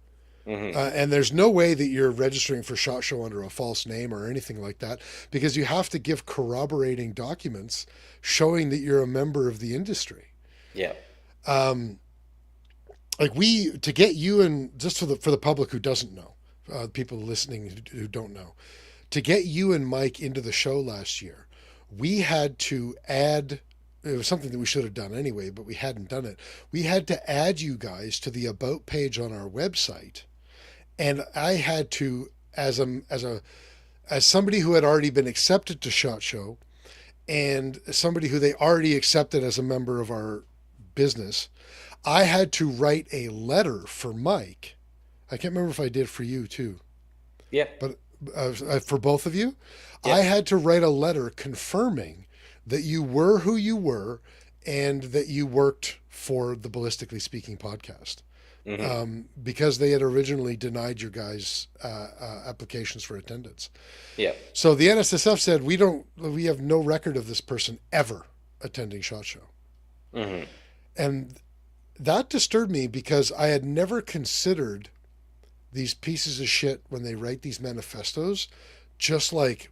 Hmm. And there's no way that you're registering for SHOT Show under a false name or anything like that, because you have to give corroborating documents showing that you're a member of the industry. Yeah. Like to get you, and just for the public who doesn't know, people listening who don't know, to get you and Mike into the show last year, we had to add. It was something that we should have done anyway, but we hadn't done it. We had to add you guys to the about page on our website, and I had to, as somebody who had already been accepted to SHOT Show, and somebody who they already accepted as a member of our business, I had to write a letter for Mike. I can't remember if I did for you too, Yeah. but for both of you, Yeah. I had to write a letter confirming that you were who you were and that you worked for the Ballistically Speaking podcast. Because they had originally denied your guys' applications for attendance. Yeah. So the NSSF said we have no record of this person ever attending SHOT Show. And that disturbed me because I had never considered these pieces of shit when they write these manifestos just like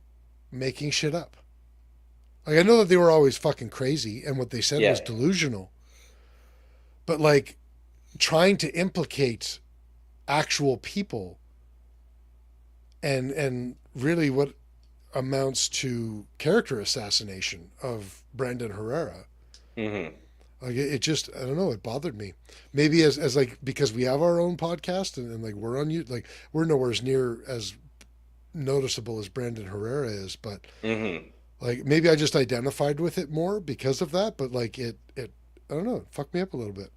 making shit up. Like, I know that they were always fucking crazy and what they said Yeah. was delusional, but like trying to implicate actual people and really what amounts to character assassination of Brandon Herrera. Like it just, I don't know, it bothered me. Maybe as like, because we have our own podcast and like we're on you, like we're nowhere near as noticeable as Brandon Herrera is, but like maybe I just identified with it more because of that. But like it I don't know, it fucked me up a little bit.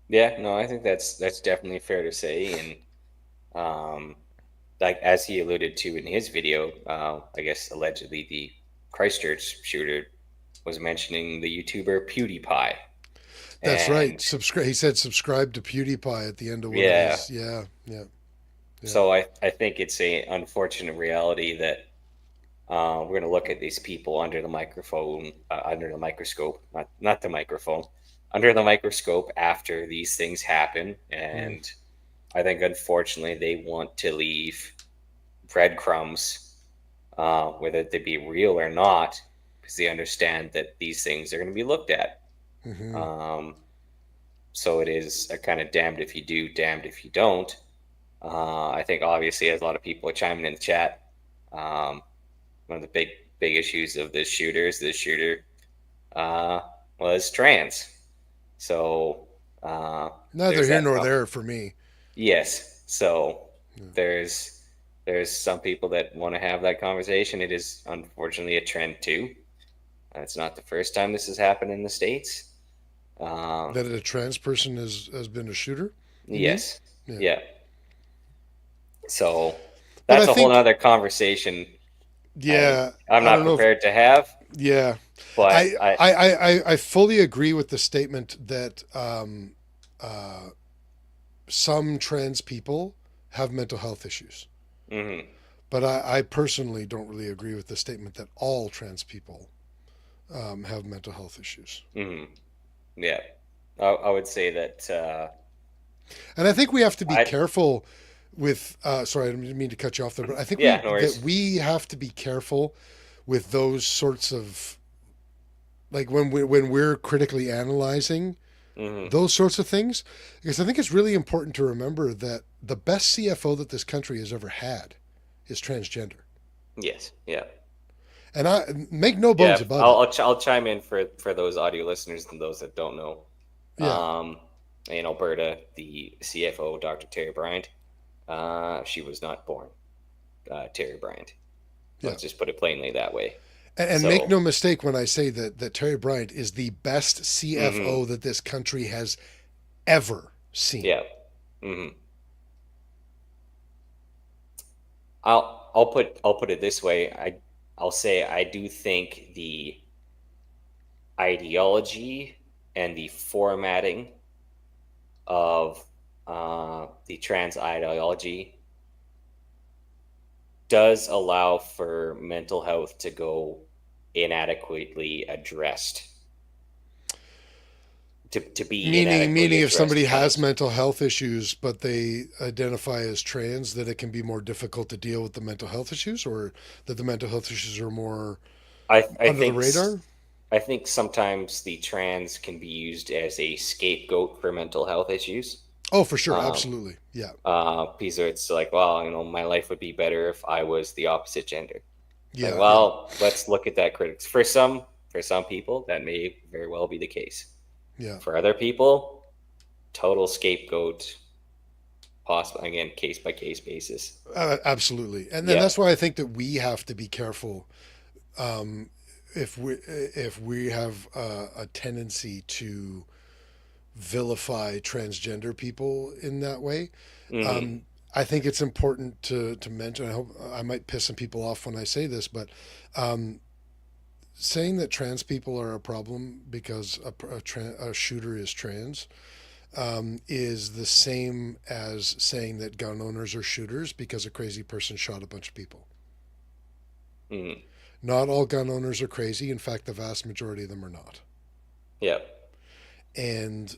Yeah, no, I think that's definitely fair to say. And like as he alluded to in his video, I guess allegedly the Christchurch shooter was mentioning the YouTuber PewDiePie. That's And right. Subscribe. He said subscribe to PewDiePie at the end of one Yeah. of his. Yeah. So I think it's a unfortunate reality that we're going to look at these people under the microphone, under the microscope, not the microphone, under the microscope after these things happen. And I think unfortunately they want to leave breadcrumbs, whether they be real or not, because they understand that these things are going to be looked at. So it is a kind of damned if you do, damned if you don't. I think obviously, as a lot of people are chiming in the chat, one of the big issues of this shooter was trans. So Neither there's here that nor problem. there for me. Yes. So there's some people that want to have that conversation. It is unfortunately a trend too. It's not the first time this has happened in the States. That a trans person has been a shooter. Yes. Yeah. Yeah. So But that's I a whole think- other conversation. Yeah. I'm I not don't know if- prepared to have, Yeah. but I fully agree with the statement that some trans people have mental health issues. But I personally don't really agree with the statement that all trans people have mental health issues. yeah, I would say that. And I think we have to be I- careful with. Sorry, I didn't mean to cut you off there, but I think Yeah, no worries. that we have to be careful with those sorts of, like when we're critically analyzing those sorts of things, because I think it's really important to remember that the best CFO that this country has ever had is transgender, Yes. Yeah. and I make no bones Yeah. about it. I'll chime in for those audio listeners and those that don't know. Yeah. In Alberta, the CFO, Dr. Terry Bryant, she was not born Terry Bryant. Let's just put it plainly that way. And So- make no mistake when I say that Terry Bryant is the best CFO that this country has ever seen. Yeah. I'll put it this way. I'll say I do think the ideology and the formatting of the trans ideology does allow for mental health to go inadequately addressed, to be Meaning inadequately if somebody addressed, has mental health issues but they identify as trans, that it can be more difficult to deal with the mental health issues, or that the mental health issues are more I under the think radar? I think sometimes the trans can be used as a scapegoat for mental health issues. Oh, for sure, Um, absolutely. Yeah. because it's like, well, my life would be better if I was the opposite gender. Like, Yeah, yeah. well, let's look at that critics. For some people, that may very well be the case. Yeah. For other people, total scapegoat, possible again, case by case basis. Absolutely. And then that's Yep. why I think that we have to be careful, um, if we have a tendency to vilify transgender people in that way. Hmm. Um, I think it's important to mention. I hope I might piss some people off when I say this, but um, saying that trans people are a problem because a shooter is trans is the same as saying that gun owners are shooters because a crazy person shot a bunch of people. Hmm. Not all gun owners are crazy. In fact, the vast majority of them are not. Yep. And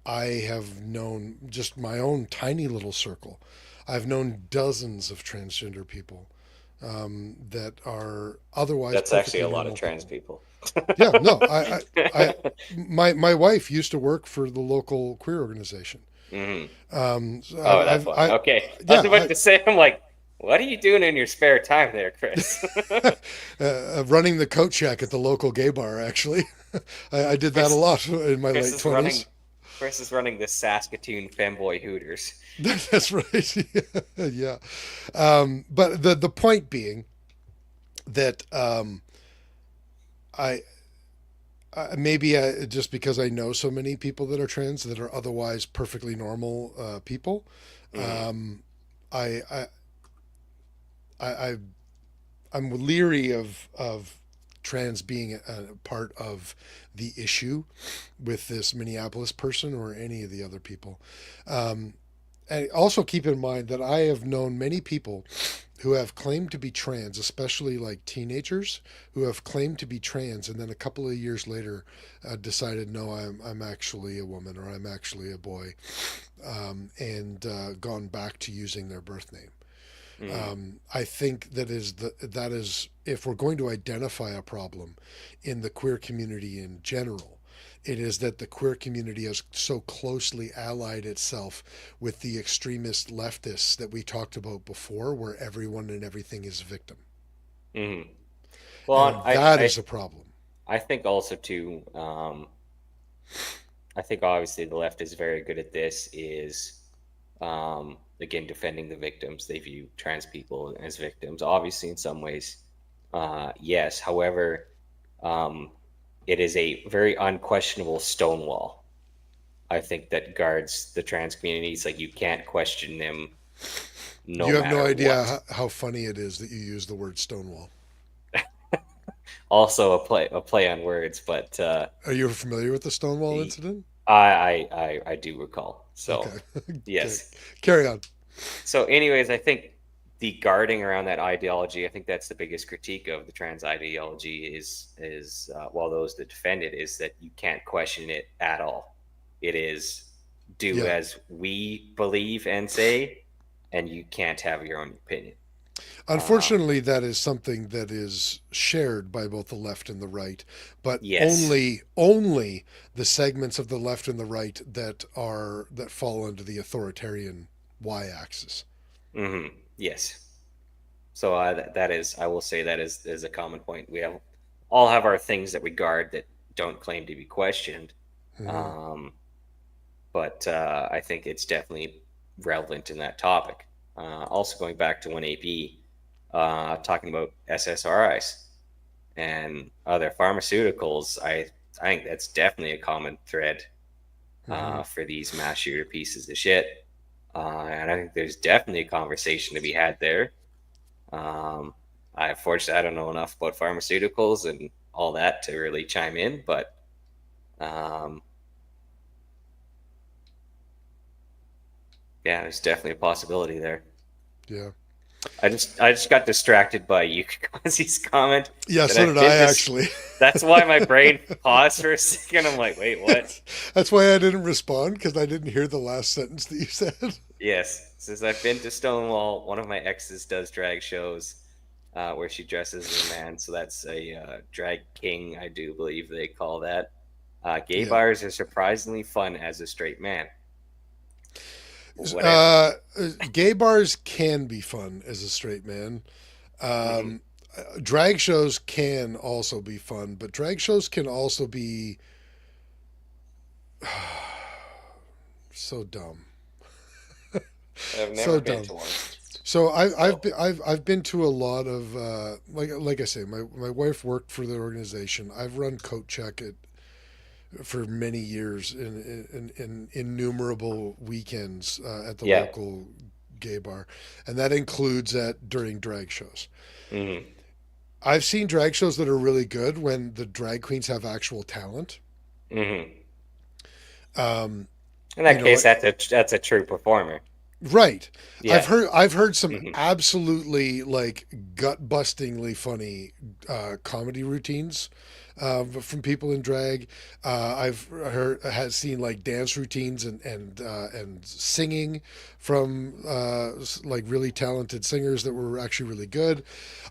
I have known just my own tiny little circle. I've known dozens of transgender people that are otherwise That's actually perfectly a lot of normal trans people. people. Yeah, no, my wife used to work for the local queer organization. Hmm. So Oh, that's why. Okay, I was about yeah, to say, I'm like, what are you doing in your spare time there, Chris? running the coat check at the local gay bar. Actually, I did that a Chris, lot in my Chris late is running. 20s. Chris is running the Saskatoon Femboy Hooters. That's right. Yeah. But the point being that I, maybe just because I know so many people that are trans that are otherwise perfectly normal people, Hmm. I, I I I'm leery of trans being a part of the issue with this Minneapolis person or any of the other people. Um, and also keep in mind that I have known many people who have claimed to be trans, especially like teenagers who have claimed to be trans, and then a couple of years later decided, no, I'm actually a woman or I'm actually a boy, and gone back to using their birth name. Hmm. I think that is if we're going to identify a problem in the queer community in general, it is that the queer community has so closely allied itself with the extremist leftists that we talked about before, where everyone and everything is a victim, Hmm. Well, and that is a problem. I think also too. I think obviously the left is very good at this. Is again defending the victims. They view trans people as victims. Obviously, in some ways, yes. However, um, it is a very unquestionable stonewall. I think that guards the trans communities. Like you can't question them no You have no matter idea what. how funny it is that you use the word Stonewall. Also a play on words, but Are you familiar with the Stonewall the incident? I do recall. Okay. So Okay. yes. Carry on. So anyways, I think the guarding around that ideology, I think that's the biggest critique of the trans ideology is while those that defend it is that you can't question it at all. It is do Yeah. as we believe and say, and you can't have your own opinion. Um, Unfortunately, that is something that is shared by both the left and the right, but yes. only the segments of the left and the right that fall under the authoritarian y-axis. Hmm. Yes. So that is, I will say that is a common point. We have all have our things that we guard that don't claim to be questioned. Mm-hmm. Um, but I think it's definitely relevant in that topic. Also, going back to 1AP, talking about SSRIs and other pharmaceuticals, I think that's definitely a common thread Mm-hmm. for these mass shooter pieces of shit. And I think there's definitely a conversation to be had there. Um, Fortunately I don't know enough about pharmaceuticals and all that to really chime in, but Um, yeah, there's definitely a possibility there. Yeah. I just got distracted by Yukikazi's comment Yeah, that so I've did been I dis- actually. That's why my brain paused for a second. I'm like, wait, what? That's why I didn't respond, because I didn't hear the last sentence that you said. Yes, says I've been to Stonewall. One of my exes does drag shows where she dresses as a man, so that's a drag king, I do believe they call that. Gay Yeah. bars are surprisingly fun as a straight man. Whatever. Uh, Gay bars can be fun as a straight man. Mhm. Drag shows can also be fun, but drag shows can also be so dumb. I've never So been dumb. to one. So So, I've been to a lot of like I say, my wife worked for the organization. I've run coat check for many years in innumerable weekends at the yeah. local gay bar, and that includes during drag shows. Hmm. I've seen drag shows that are really good when the drag queens have actual talent. Hmm. Um, In you that know, case, that's a true performer. right? Yeah. I've heard some Hmm. absolutely like gut bustingly funny comedy routines from people in drag. Has seen like dance routines and singing from like really talented singers that were actually really good.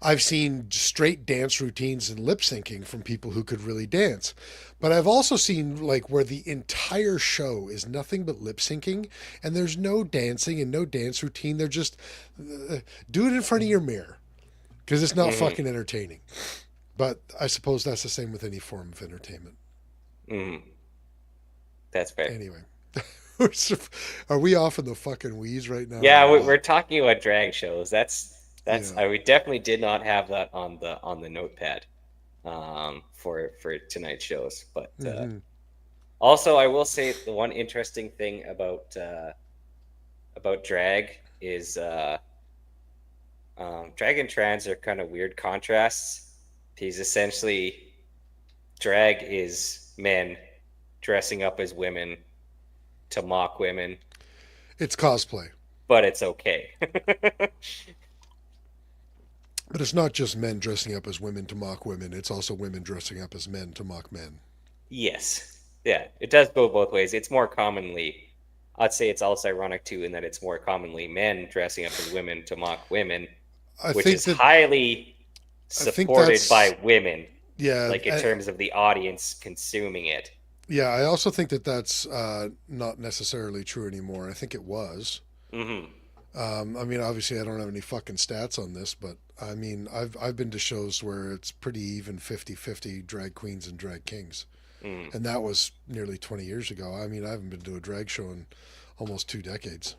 I've seen straight dance routines and lip syncing from people who could really dance. But I've also seen like where the entire show is nothing but lip syncing, and there's no dancing and no dance routine. They're just do it in front of your mirror, because it's not Hmm. fucking entertaining. But I suppose that's the same with any form of entertainment. Hmm. That's fair. Anyway, are we off in the fucking weeds right now or Yeah, what? we're talking about drag shows. That's Yeah. we definitely did not have that on the notepad for tonight's shows. But Hmm. also, I will say the one interesting thing about drag is drag and trans are kind of weird contrasts. Because essentially, drag is men dressing up as women to mock women, It's cosplay, but it's okay. but it's not just men dressing up as women to mock women. It's also women dressing up as men to mock men. Yes. Yeah, it does go both ways. It's more commonly, I'd say it's also ironic too, in that it's more commonly men dressing up as women to mock women, I which think is that highly I think supported that's by women, yeah. like in terms of the audience consuming it. Yeah, I also think that that's not necessarily true anymore. I think it was. Hmm. I mean, obviously, I don't have any fucking stats on this, but I mean, I've been to shows where it's pretty even 50-50 drag queens and drag kings. Hmm. And that was nearly 20 years ago. I mean, I haven't been to a drag show in almost 2 decades.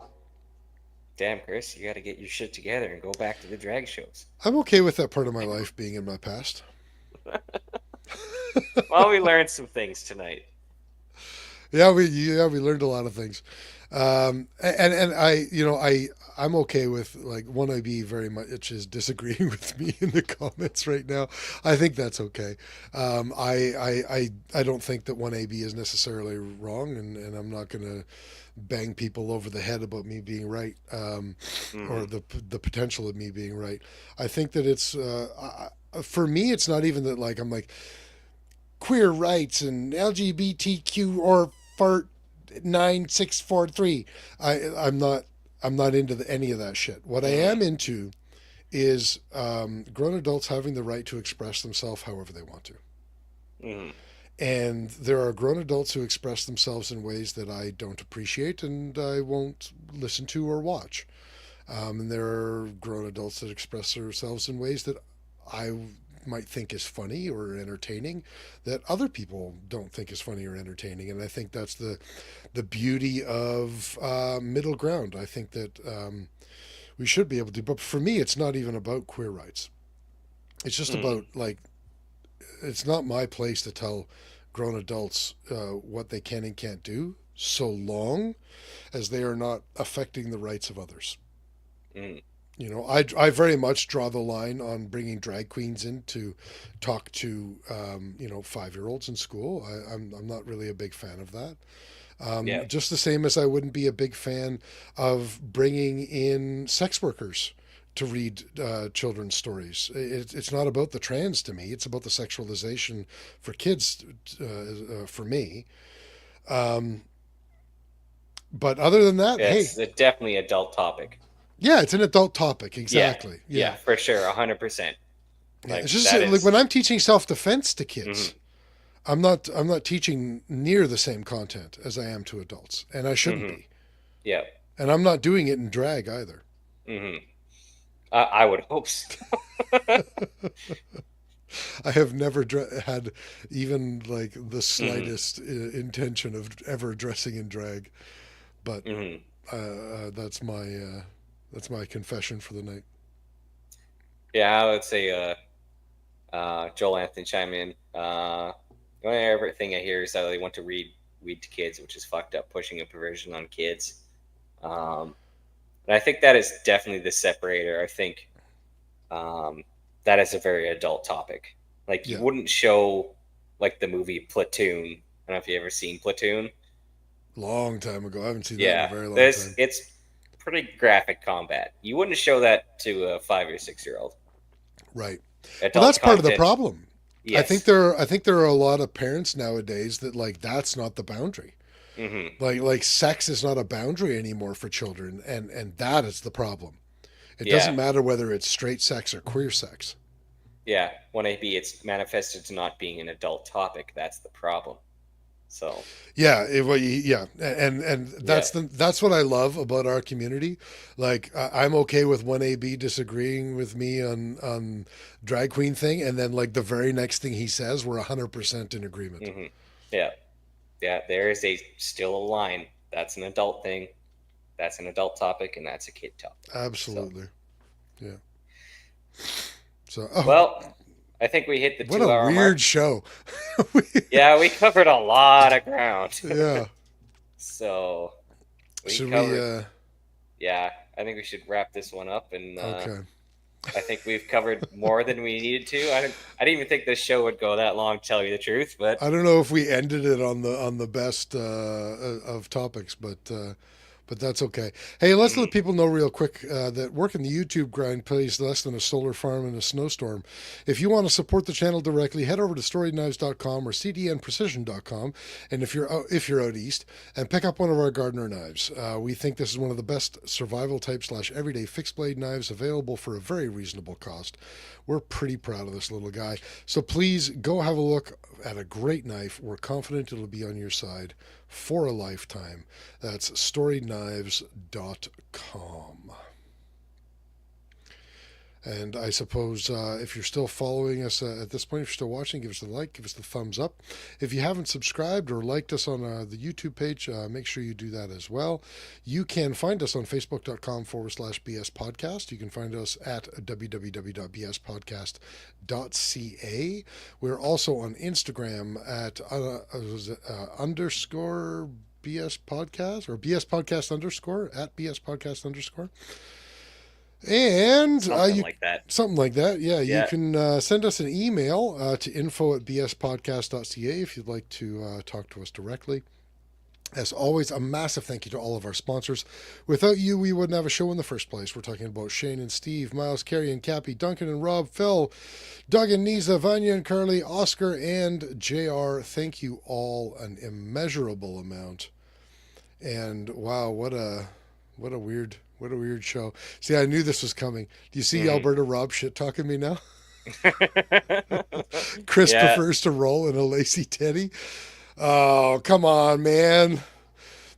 Damn, Chris, you got to get your shit together and go back to the drag shows. I'm okay with that part of my life being in my past. Well, we learned some things tonight. Yeah, we learned a lot of things, and I I'm okay with like one IB very much is disagreeing with me in the comments right now. I think that's okay. I don't think that one AB is necessarily wrong, and I'm not gonna bang people over the head about me being right, or Hmm. the potential of me being right. I think that it's for me, it's not even that like I'm like queer rights and LGBTQ or fart 9643. I'm not into any of that shit. What I Hmm. am into is grown adults having the right to express themselves however they want to. Hmm. And there are grown adults who express themselves in ways that I don't appreciate and I won't listen to or watch. And there are grown adults that express themselves in ways that I might think is funny or entertaining that other people don't think is funny or entertaining. And I think that's the beauty of middle ground. I think that we should be able to. But for me, it's not even about queer rights. It's just Hmm. about like it's not my place to tell grown adults what they can and can't do, so long as they are not affecting the rights of others. Hmm. You know, I very much draw the line on bringing drag queens in to talk to, 5-year-olds in school. I'm not really a big fan of that. Yeah. Just the same as I wouldn't be a big fan of bringing in sex workers to read children's stories. It's not about the trans to me. It's about the sexualization for kids, for me. Um, but other than that, Yeah, hey, it's a definitely adult topic. yeah, it's an adult topic. Yeah. Exactly. Yeah, Yeah. for sure, 100%. Yeah. It's Like just that like is. when I'm teaching self-defense to kids, Mhm. I'm not teaching near the same content as I am to adults, and I shouldn't Mhm. be. Yeah. And I'm not doing it in drag either. Mhm. I would hope so. I have never had even like the Mhm. slightest intention of ever dressing in drag, but Mhm. that's my confession for the night. Yeah, I would say Joel Anthony chime in. The only ever thing I hear is that they want to read to kids, which is fucked up, pushing a perversion on kids. Um, and I think that is definitely the separator. I think that is a very adult topic. Like you Yeah. wouldn't show like the movie Platoon. I don't know if you ever seen Platoon. Long time ago. I haven't seen that in a Yeah, very long there's time. it's pretty graphic combat. You wouldn't show that to a 5 or 6 year old. Right. Well, that's Adult part of the content, problem. yes. I think there are a lot of parents nowadays that like that's not the boundary. Hmm. Like sex is not a boundary anymore for children, and that is the problem. It doesn't Yeah, matter whether it's straight sex or queer sex. yeah. When it's manifested to not being an adult topic, that's the problem. So Yeah, yeah, and yeah. that's what I love about our community. Like I'm okay with one AB disagreeing with me on drag queen thing, and then like the very next thing he says, we're 100% in agreement. Hmm. Yeah, yeah. There is a still a line. That's an adult thing. That's an adult topic, and that's a kid topic. So Absolutely, yeah. So, oh, well, I think we hit the what a 2 hour weird mark. show. Yeah, we covered a lot of ground. Yeah. So we Should we? covered. Yeah, I think we should wrap this one up, and Okay. I think we've covered more than we needed to. I didn't even think this show would go that long, to tell you the truth, but I don't know if we ended it on the best of topics, but that's okay. Hey, let's let mhm. people know real quick that working the YouTube grind pays less than a solar farm in a snowstorm. If you want to support the channel directly, head over to storyknives.com or cdnprecision.com, and if you're out east, and pick up one of our gardener knives. We think this is one of the best survival type / everyday fixed blade knives available for a very reasonable cost. We're pretty proud of this little guy. So please go have a look at a great knife. We're confident it'll be on your side for a lifetime. That's storyknives.com. And I suppose if you're still following us at this point, if you're still watching, give us a like, give us the thumbs up. If you haven't subscribed or liked us on the YouTube page, make sure you do that as well. You can find us on facebook.com/BS Podcast. You can find us at www.bspodcast.ca. We're also on Instagram at underscore BS Podcast or BS Podcast underscore at BS Podcast underscore. And Something like that. something like that. Yeah, you Yeah. can send us an email to info@bspodcast.ca if you'd like to talk to us directly. As always, a massive thank you to all of our sponsors. Without you, we wouldn't have a show in the first place. We're talking about Shane and Steve, Miles, Carrie and Cappy, Duncan and Rob, Phil, Doug and Nisa, Vanya and Carly, Oscar and JR. Thank you all an immeasurable amount. And wow, what a weird show. See, I knew this was coming. Do you see Hmm. Alberta Rob shit talking me now? Chris Yeah. prefers to roll in a lacy teddy. Oh, come on, man.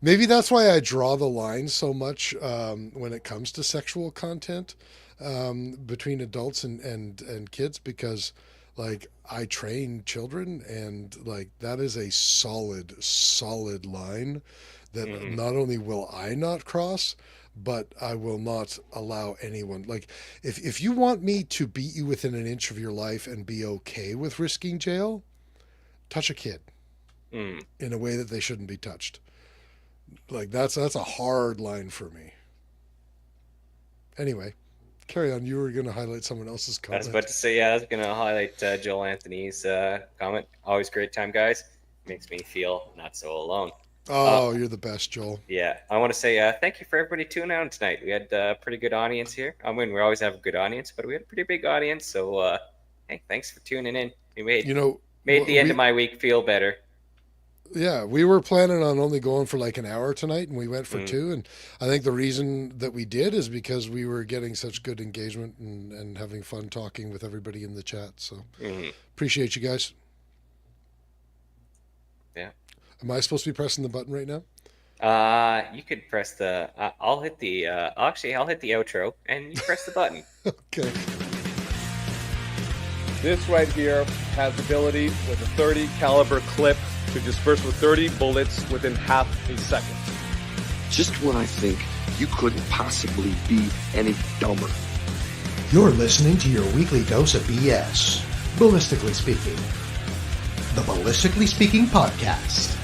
Maybe that's why I draw the line so much when it comes to sexual content between adults and kids, because like I train children, and like that is a solid line that Hmm. not only will I not cross, but I will not allow anyone. Like if you want me to beat you within an inch of your life and be okay with risking jail, touch a kid Mm. in a way that they shouldn't be touched. Like that's a hard line for me. Anyway, Carry on. You were going to highlight someone else's I comment. was about to say, yeah, I was going to highlight Joel Anthony's comment. Always great time, guys. Makes me feel not so alone. Oh, you're the best, Joel. Yeah, I want to say thank you for everybody tuning out tonight. We had a pretty good audience here. I mean, we always have a good audience, but we had a pretty big audience. So, hey, thanks for tuning in. We made the end of my week feel better. Yeah, we were planning on only going for like an hour tonight, and we went for 2. And I think the reason that we did is because we were getting such good engagement and having fun talking with everybody in the chat. So appreciate you guys. Yeah. Am I supposed to be pressing the button right now? You could press the. I'll hit the. Actually, I'll hit the outro, and you press the button. Okay. This right here has the ability with a 30 caliber clip to disperse with 30 bullets within half a second. Just when I think you couldn't possibly be any dumber. You're listening to your weekly dose of BS, ballistically speaking. The Ballistically Speaking Podcast.